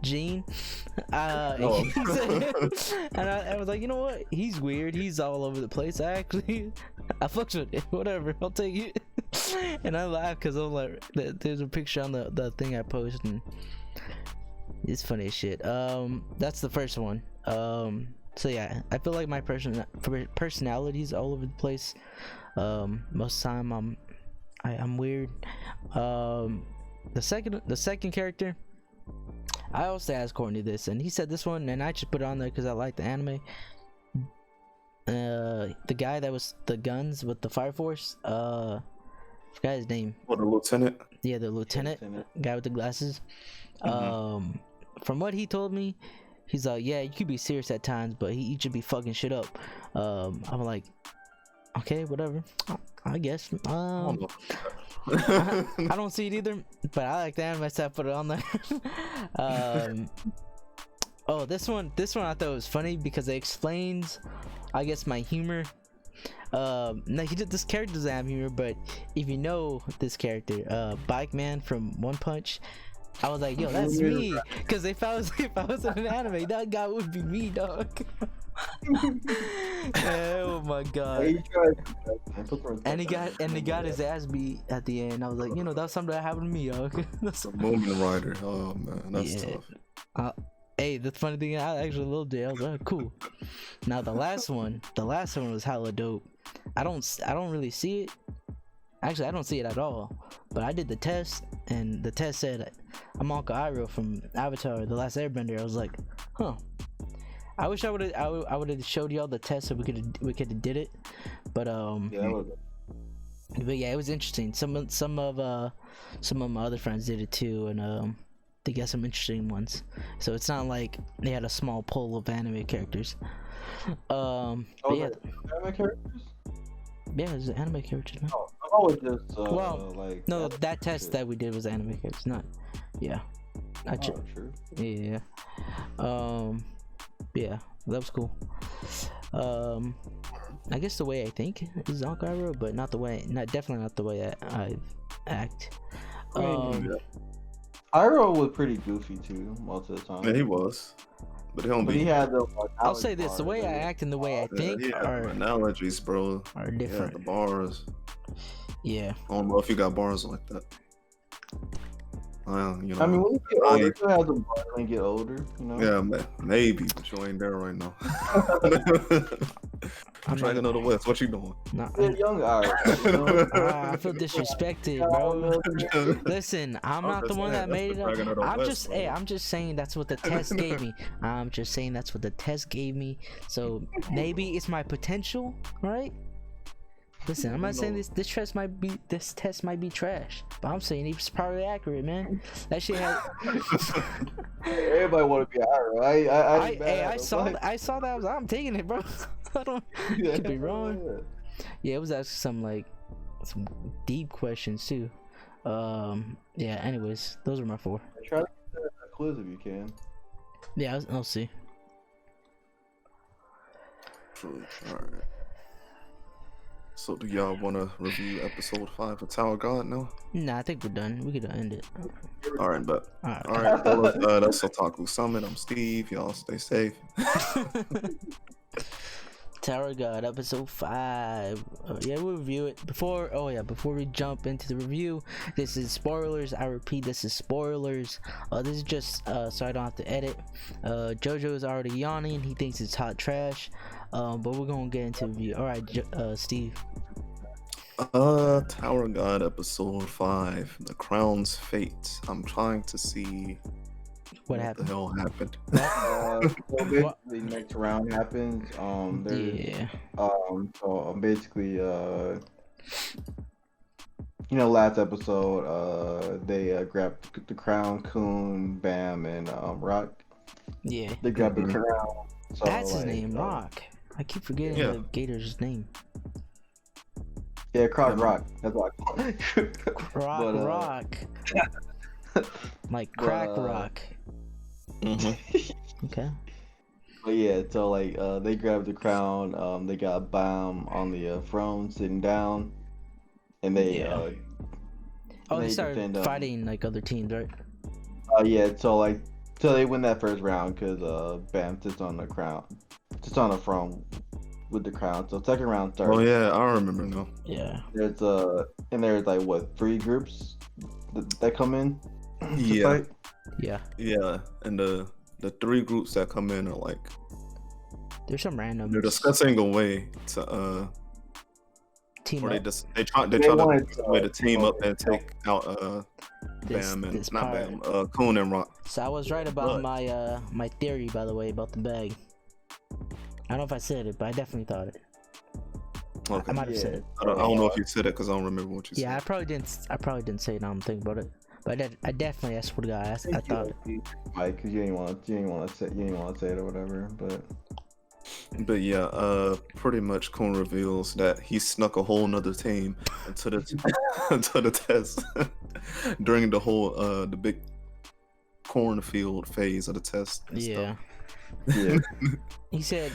Gene, Oh. and I was like, you know what? He's weird. He's all over the place. I fucks with it. Whatever, I'll take it. And I laugh because I'm like, there's a picture on the thing I posted, and it's funny as shit. That's the first one. So yeah, I feel like my personality's all over the place. Most of the time I'm weird. The second character, I also asked Courtney this, and he said this one, and I just put it on there because I like the anime. The guy that was the guns with the Fire Force, forgot his name. What, the lieutenant? Yeah, the lieutenant guy with the glasses. From what he told me, he's like, yeah, you could be serious at times, but he should be fucking shit up. I'm like, okay, whatever. I guess. I don't see it either, but I like the anime, so I put it on there. Oh, this one I thought was funny because it explains, I guess, my humor. Now this character doesn't have humor, but if you know this character, Bike Man from One Punch, I was like, yo, that's me. Because if I was in an anime, that guy would be me, dog. Oh my god. And he got his ass beat at the end. I was like, that's something that happened to me, dog. That's a Moomin Rider. Oh man, that's tough. Hey, the funny thing, I actually a little did. I was like, cool. Now the last one was hella dope. I don't really see it. Actually, I don't see it at all. But I did the test, and the test said I'm Uncle Iroh from Avatar: The Last Airbender. I was like, huh. I wish I would have showed y'all the test so we could have did it. But but yeah, it was interesting. Some of my other friends did it too, and they got some interesting ones. So it's not like they had a small pool of anime characters. Yeah. Anime characters? Yeah, it's anime characters. Man. Oh, I was just like. No, that test that we did was anime characters, not. Yeah. True. Yeah. Yeah, that was cool. I guess the way I think is Iroh, but definitely not the way I act. Iroh was pretty goofy too most of the time. Yeah, he was, but he had the. I'll say this: the way I act and the way I think are analogies, bro. Are different. Yeah, the bars. Yeah. I don't know if you got bars like that. I mean, when you get older, you have some bars when you get older, Yeah, maybe, but you ain't there right now. I'm trying to West. What you doing? Nah, young Iroh. I feel disrespected, bro. Listen, I'm not the one that made it up. I'm just saying that's what the test gave me. I'm just saying that's what the test gave me. So maybe it's my potential, right? Listen, I'm not saying this test might be trash, but I'm saying it's probably accurate, man. That shit had. Everybody want to be Iroh. I saw that. I'm taking it, bro. I could be wrong. Yeah, it was actually some deep questions too. Yeah. Anyways, those are my 4. Try to get a quiz if you can. Yeah, I'll see. Alright. So do y'all want to review episode 5 of Tower God now? Nah, I think we're done. We could end it. Alright, but alright, that's Otaku Summit. I'm Steve. Y'all stay safe. Tower God, episode 5. Yeah, we'll review it. Before we jump into the review, this is spoilers. I repeat, this is spoilers. This is just so I don't have to edit. Jojo is already yawning. He thinks it's hot trash. But we're gonna get into the review. All right, Steve. Tower God, episode 5, The Crown's Fate. I'm trying to see What happened? the hell happened. So basically, next round happens. Basically, last episode, they grabbed the crown, Coon, Bam, and Rock. Yeah. They grabbed the crown. So, That's his name, Rock. I keep forgetting the Gator's name. Yeah, Rock. That's what I call it. Rock. Like crack rock. Okay. But yeah, so they grabbed the crown. They got Bam on the throne, sitting down, and they they started fighting like other teams, right? So they win that first round because Bam sits on the crown, sits on the throne with the crown. So second round starts. Oh yeah, I remember now. Yeah. There's like what, 3 groups that come in. Yeah. Fight? Yeah. And the 3 groups that come in are like, there's some random. they're discussing a way to team or up. they try to team up and take out Bam and not Bam, Coon and Rock. So I was right about my theory, by the way, about the bag. I don't know if I said it, but I definitely thought it. Okay. I might have said it. I don't know if you said it because I don't remember what you said. Yeah, I probably didn't say it. Now I'm thinking about it, but I definitely, I swear to God, I thought. Like, cause you didn't want to say it or whatever, But yeah, pretty much Coon reveals that he snuck a whole nother team into the test during the whole the big cornfield phase of the test. And stuff. Yeah. He said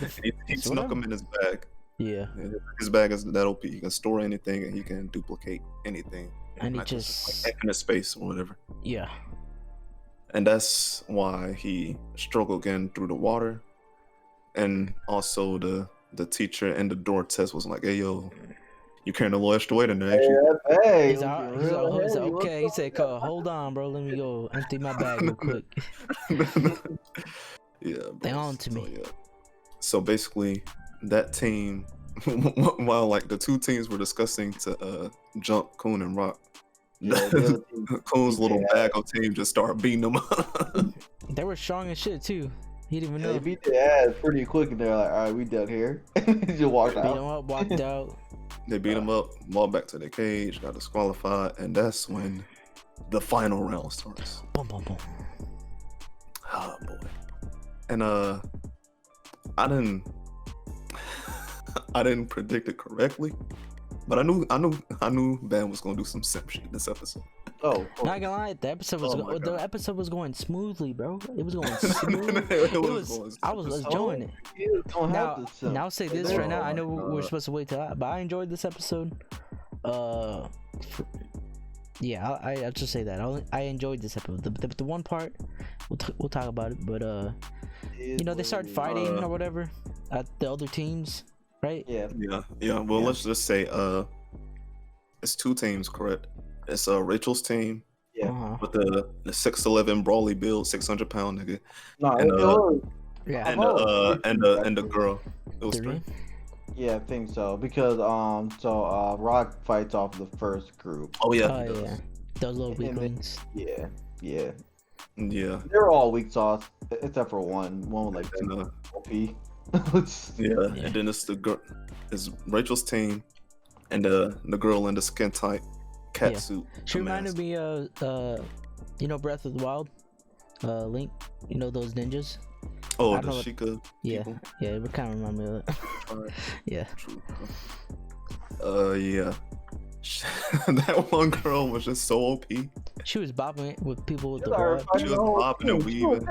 he snuck them in his bag. Yeah. His bag is that OP. He can store anything and he can duplicate anything. And he like just infinite space or whatever. Yeah. And that's why he struggled getting through the water. And also the teacher and the door test was like, "Hey yo, you carrying a little extra weight in there, ain't you?" Hey, He's okay. He said, "Hold on, bro. Let me go empty my bag real quick." Yeah. They on to me. Yeah. So basically, that team, while like the 2 teams were discussing to jump Coon and Rock, Coon's little bag of team just started beating them up. They were strong as shit too. He didn't even know. They beat their ass pretty quick, and they're like, "All right, we done here." Just walked out. Beat him up, walked out. They beat him up, walked back to the cage, got disqualified, and that's when the final round starts. Boom, boom, boom. Oh boy. And I didn't predict it correctly, but I knew Bam was gonna do some simp shit this episode. Oh, not gonna lie, the episode was going smoothly, bro. It was going smooth. I was enjoying it. Now I'll say this right now. I know we're supposed to wait till that, but I enjoyed this episode. Yeah, I'll just say that. I enjoyed this episode. The one part, we'll talk about it, but they started fighting or whatever at the other teams, right? Yeah. Well, let's just say it's 2 teams, correct? It's Rachel's team, with the 6'11" brawly build, 600-pound nigga, and the girl. It was 3. Yeah, I think so, because Rock fights off the first group. Oh yeah. Those little weaklings. Yeah. They're all weak sauce except for one with like 2 OP. And then it's the girl. It's Rachel's team, and the girl in the skin tight cat suit. She reminded me of Breath of the Wild, Link. Those ninjas. Oh, the Sheikah. Yeah, it kind of remind me of that. Yeah. True. Yeah. That one girl was just so OP. She was bopping with people with the rod. She was bopping and weaving.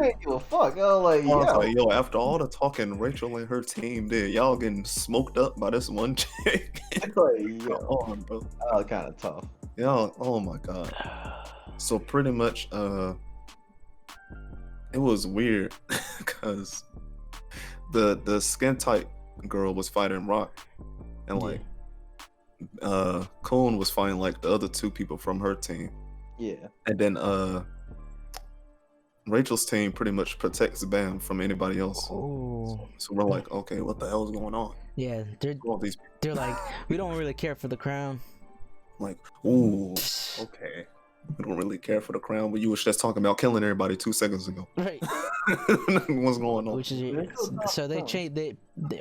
Fuck. I was like, yo, after all the talking Rachel and her team did, y'all getting smoked up by this one chick. It's like, yo, come on, bro. That was kind of tough. Yo, oh my god. So pretty much, it was weird because the skin tight girl was fighting Rock, and like Cone was fighting like the other two people from her team, Yeah. and then Rachel's team pretty much protects Bam from anybody else. Oh. So we're like, okay, what the hell is going on? Yeah, All these they're like, we don't really care for the crown. like, ooh, okay, we don't really care for the crown, but you was just talking about killing everybody 2 seconds ago. Right. What's going on? Which is so they changed. They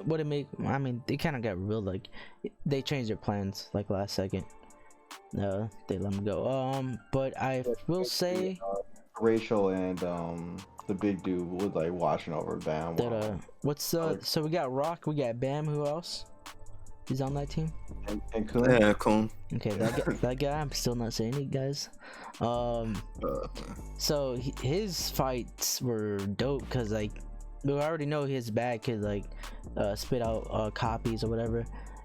what it make. I mean, they kind of got real. Like they changed their plans like last second. No, they let them go. But I will say Rachel and the big dude was like watching over Bam. that so we got Rock, we got Bam. Who else? He's on that team. And Kun. Yeah, Cone. Okay, that guy. I'm still not saying it, guys. So his fights were dope because like we already know his bad could like spit out copies or whatever,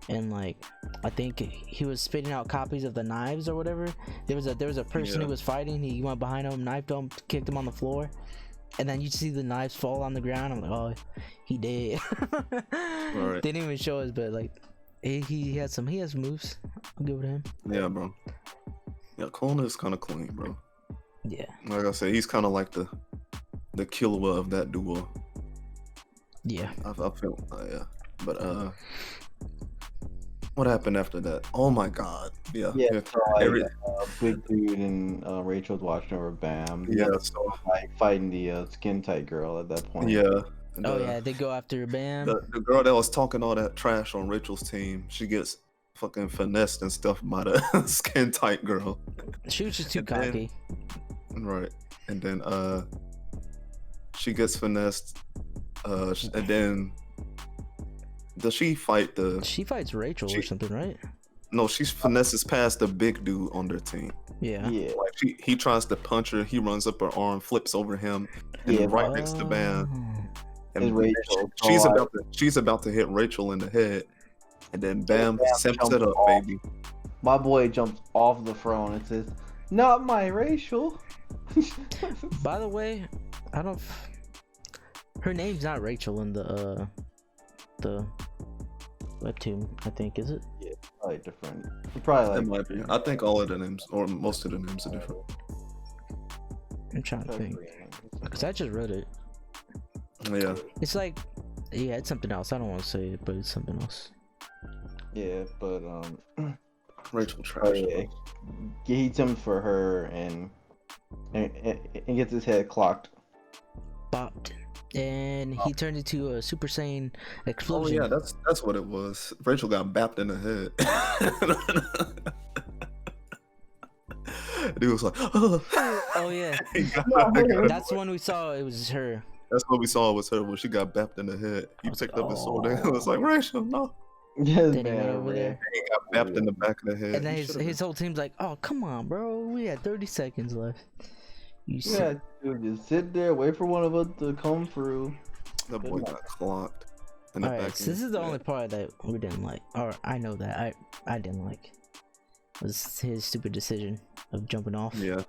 and like I think he was spitting out copies of the knives or whatever. There was a person who was fighting. He went behind him, knifed him, kicked him on the floor, and then you see the knives fall on the ground. I'm like, oh, he did. Right. They didn't even show us, but like he has moves. I'll give it to him. Yeah, bro. Yeah, Cone is kind of clean, bro. Yeah. Like I said, he's kind of like the killer of that duo. Yeah. I feel, yeah. But what happened after that? Oh my God. Yeah. Yeah, so like, big dude and Rachel's watching over Bam. Yeah. So like fighting the skin tight girl at that point. yeah. Oh yeah, they go after Bam. The girl that was talking all that trash on Rachel's team, she gets fucking finessed and stuff by the skin tight girl. She was just too cocky. Right. And then she gets finessed. And then does she fight She fights Rachel or something, right? No, she finesses past the big dude on their team. Yeah. Yeah. Like he tries to punch her, he runs up her arm, flips over him, and right next to Bam. And Rachel. She's about to hit Rachel in the head, and then Bam steps it up, baby. My boy jumps off the throne and says, "Not my Rachel." By the way, I don't. Her name's not Rachel in the webtoon. I think, is it? Yeah, probably different. Probably It like. might be. I think all of the names, or most of the names, are different. I'm trying to think because I just read it. Yeah. It's like, yeah, it's something else. I don't want to say it, but it's something else. Yeah, but Rachel trash. yeah, he jumps for her and gets his head clocked. Bopped, and he turned into a Super Saiyan Oh explosion. yeah, that's what it was. Rachel got bapped in the head. Dude was like, Oh yeah, that's the one we saw. It was her. That's what we saw was her when she got bapped in the head. He picked up his sword and it was like, Rachel, no. Yes, Then he went over there. He got bapped in the back of the head. And then his whole team's like, oh, come on, bro. We had 30 seconds left. You Yeah, dude, just sit there, wait for one of us to come through. The boy got clocked in the back. Alright, so this is the only part that we didn't like. Or I know that I didn't like. Was his stupid decision of jumping off. Yeah.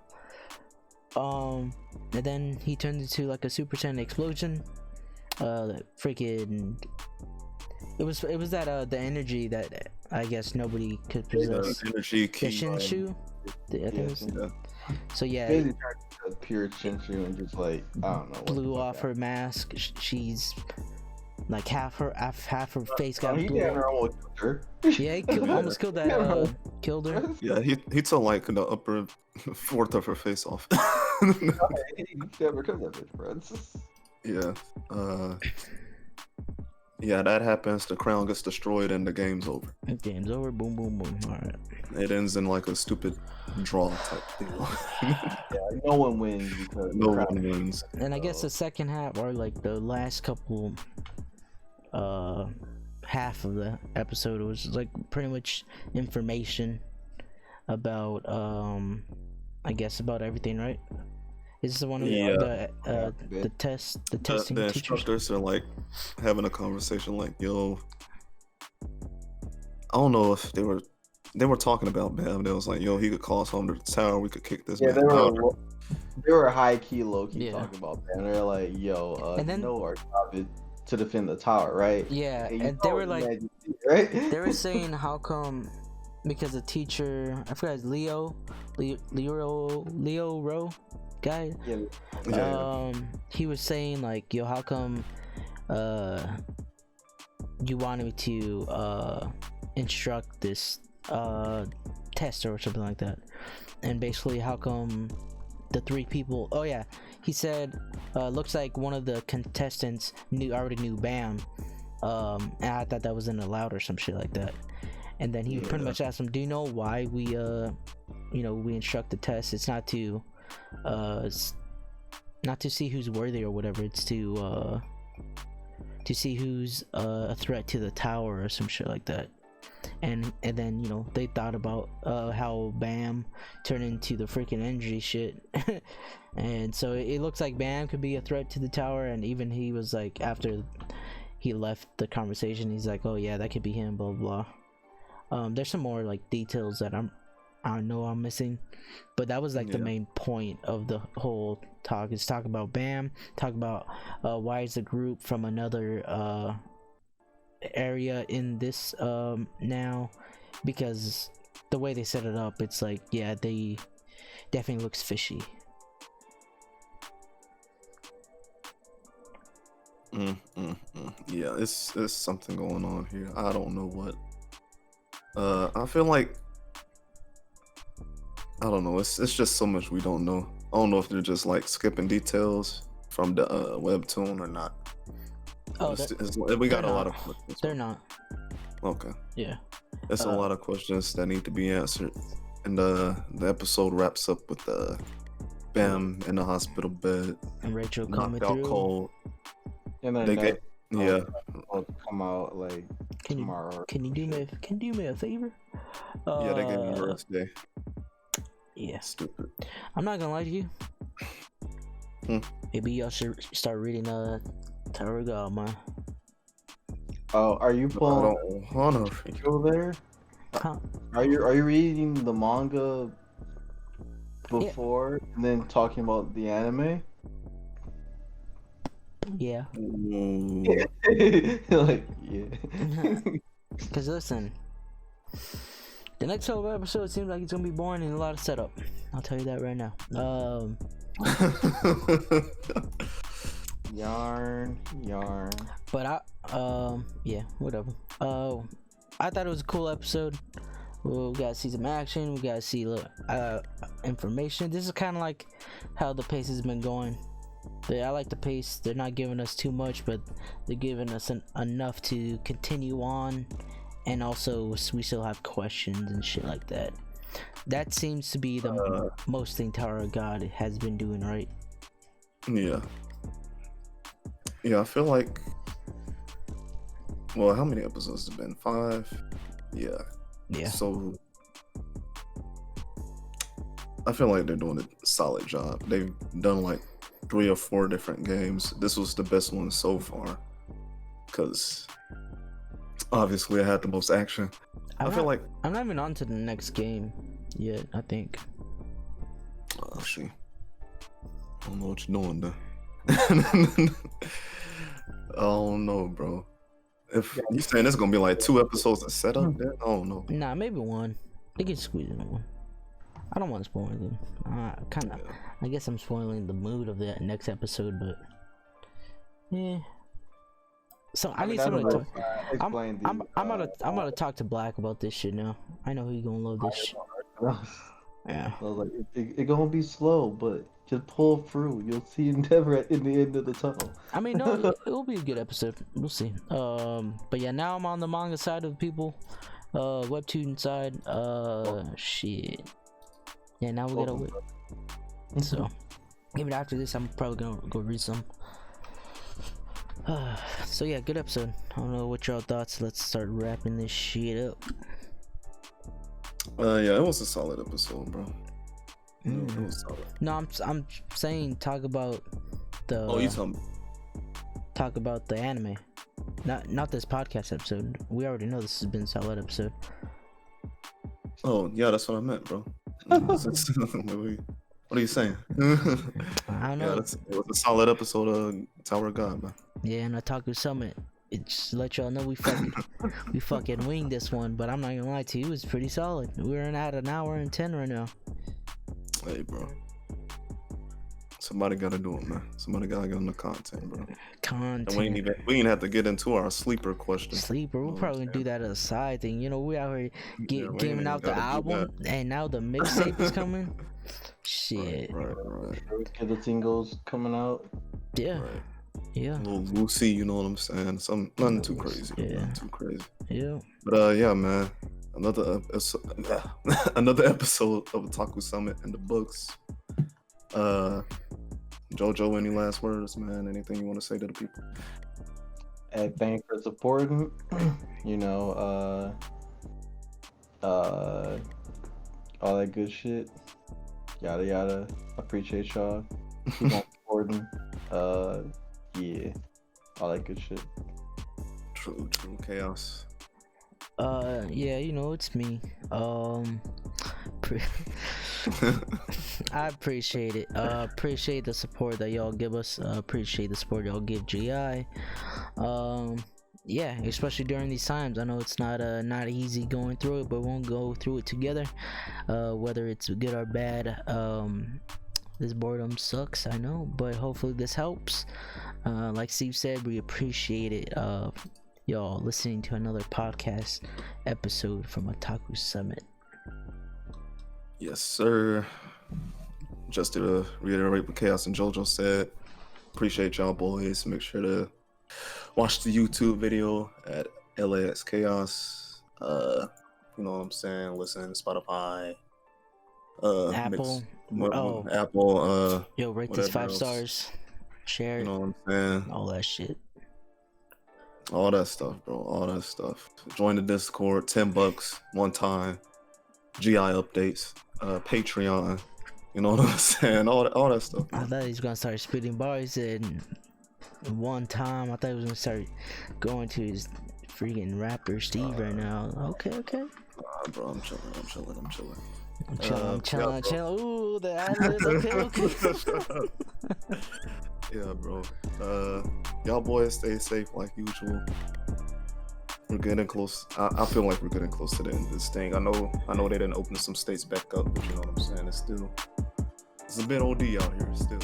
And then he turned into like a Super Saiyan explosion. Freaking. It was that the energy that I guess nobody could possess. Energy The key. Shinshu. I think it was. Yeah. So yeah, Basically turned into pure Shinshu and just like, I don't know. blew off her mask. She's like half her face got He blew damn near off. almost killed her. Yeah, he almost killed that. Killed her. Yeah, he took like the upper fourth of her face off. He never killed that bitch, bro. Yeah. Yeah, that happens. The crown gets destroyed and the game's over. Game's over. Boom, boom, boom. All right. It ends in like a stupid draw type deal. Yeah, no one wins because No the one crowd- wins. And I guess the second half, or like the last couple, half of the episode was like pretty much information about, I guess about everything, right? Is this the one with Yeah. the testing The teachers? instructors are like having a conversation like, yo, I don't know if they were talking about Bam. They was like, yo, he could call us home to the tower. We could kick this Yeah, man out. they were high key, low key Yeah. talking about that. And they're like, yo, And then- no, our job is to defend the tower, right? Yeah, you and they know were like, Magic, right? they were saying how come because the teacher, I forgot his Leo Rowe guy. Yeah. Yeah. He was saying like, yo, how come you wanted me to instruct this tester or something like that, and basically how come the three people, oh yeah, he said looks like one of the contestants already knew Bam, and I thought that was in the loud or some shit like that. And then he pretty much asked him, do you know why we we instruct the test? It's not to see who's worthy or whatever, it's to see who's a threat to the tower or some shit like that. And then they thought about how Bam turned into the freaking energy shit. And so it looks like Bam could be a threat to the tower, and even he was like, after he left the conversation, he's like, oh yeah, that could be him, blah blah. There's some more like details that I know I'm missing, but that was like the main point of the whole talk, is talk about Bam, talk about why is the group from another area in this now, because the way they set it up, it's like, yeah, they definitely looks fishy. Yeah, it's something going on here. I don't know what. I feel like, I don't know. It's just so much we don't know. I don't know if they're just like skipping details from the webtoon or not. Oh, we got a lot not. of questions. They're not. Okay. Yeah. There's a lot of questions that need to be answered, and the episode wraps up with Bam in the hospital bed, And Rachel knocked coming out through. cold. And then They get I'll come out like tomorrow. Can you do me a favor? Yeah, they get the rest day. Yeah. Stupid. I'm not gonna lie to you. Maybe y'all should start reading Tower of God, man. Oh, are you I pulling don't wanna read. go there? Huh? Are you reading the manga before and then talking about the anime? Yeah. Like, yeah. Cause listen, the next whole episode seems like it's gonna be boring and a lot of setup. I'll tell you that right now. Yarn. But yeah, whatever. I thought it was a cool episode. We gotta see some action. We gotta see information. This is kind of like how the pace has been going. I like the pace. They're not giving us too much, but they're giving us enough to continue on, and also we still have questions and shit like that. That seems to be the most thing Tower of God has been doing, right? Yeah. Yeah, I feel like. Well, how many episodes have been? 5? Yeah. Yeah. So I feel like they're doing a solid job. They've done like 3 or 4 different games. This was the best one so far, because obviously I had the most action. I feel like I'm not even on to the next game yet, I think. I don't know what you're doing though. I don't know, bro. If you saying it's gonna be like 2 episodes of setup, then I don't know. Nah, maybe 1. They can squeeze in 1. I don't want to spoil anything. I guess I'm spoiling the mood of the next episode, but yeah. So I need someone to talk. I'm gonna talk to Black about this shit now. I know he gonna love this shit. Yeah. I was like, it gonna be slow, but just pull through. You'll see Endeavor in the end of the tunnel. I mean, no, it will be a good episode. We'll see. But yeah, now I'm on the manga side of the people. Webtoon side. Shit. Yeah, now we gotta. So, even after this, I'm probably gonna go read some. So yeah, good episode. I don't know what y'all thoughts. Let's start wrapping this shit up. Yeah, it was a solid episode, bro. It was solid. No, I'm saying talk about the. Oh, you talking? Talk about the anime, not this podcast episode. We already know this has been a solid episode. Oh yeah, that's what I meant, bro. What are you saying? I don't know. Yeah, it was a solid episode of Tower of God, man. Yeah, and Otaku Summit. It just let y'all know we fucking winged this one, but I'm not gonna lie to you, it was pretty solid. We're at an hour and 10 right now. Hey, bro. Somebody gotta do it, man. Somebody gotta get on the content, bro. Content. And we ain't have to get into our sleeper question. Sleeper, we'll probably do that as a side thing. You know, we out here giving out the album, and now the mixtape is coming. Shit. Right. Get the singles coming out. Yeah. Right. Yeah. A little Lucy, you know what I'm saying? Nothing too crazy. Yeah. Nothing too crazy. Yeah. But yeah, man. Another episode of Otaku Summit in the books. Jojo, any last words, man? Anything you want to say to the people? Hey, thanks for supporting. You know, all that good shit. Yada yada. Appreciate y'all. Keep on supporting. Yeah. All that good shit. True chaos. Yeah, you know, it's me. I appreciate it. Appreciate the support that y'all give us. Appreciate the support y'all give GI. Yeah, especially during these times. I know it's not easy going through it, but we'll go through it together. Whether it's good or bad. This boredom sucks, I know, but hopefully this helps. Like Steve said, we appreciate it. Y'all listening to another podcast episode from Otaku Summit. Yes, sir. Just to reiterate what Chaos and Jojo said, appreciate y'all boys. Make sure to watch the YouTube video at LAX Chaos. You know what I'm saying? Listen to Spotify. Apple. Apple. Yo, rate this 5 stars. Share it. You know what I'm saying? All that shit. All that stuff, bro. All that stuff. Join the Discord. $10 one time. GI updates. Patreon. You know what I'm saying? All that stuff. I thought he was gonna start spitting bars and one time. I thought he was gonna start going to his freaking rapper Steve right now. Okay. Bro, I'm chilling. I'm chilling. Ooh, the ad-libs. Okay. Yeah, bro. Y'all boys stay safe like usual. We're getting close. I feel like we're getting close to the end of this thing. I know they didn't open some states back up, but you know what I'm saying? It's a bit OD out here still.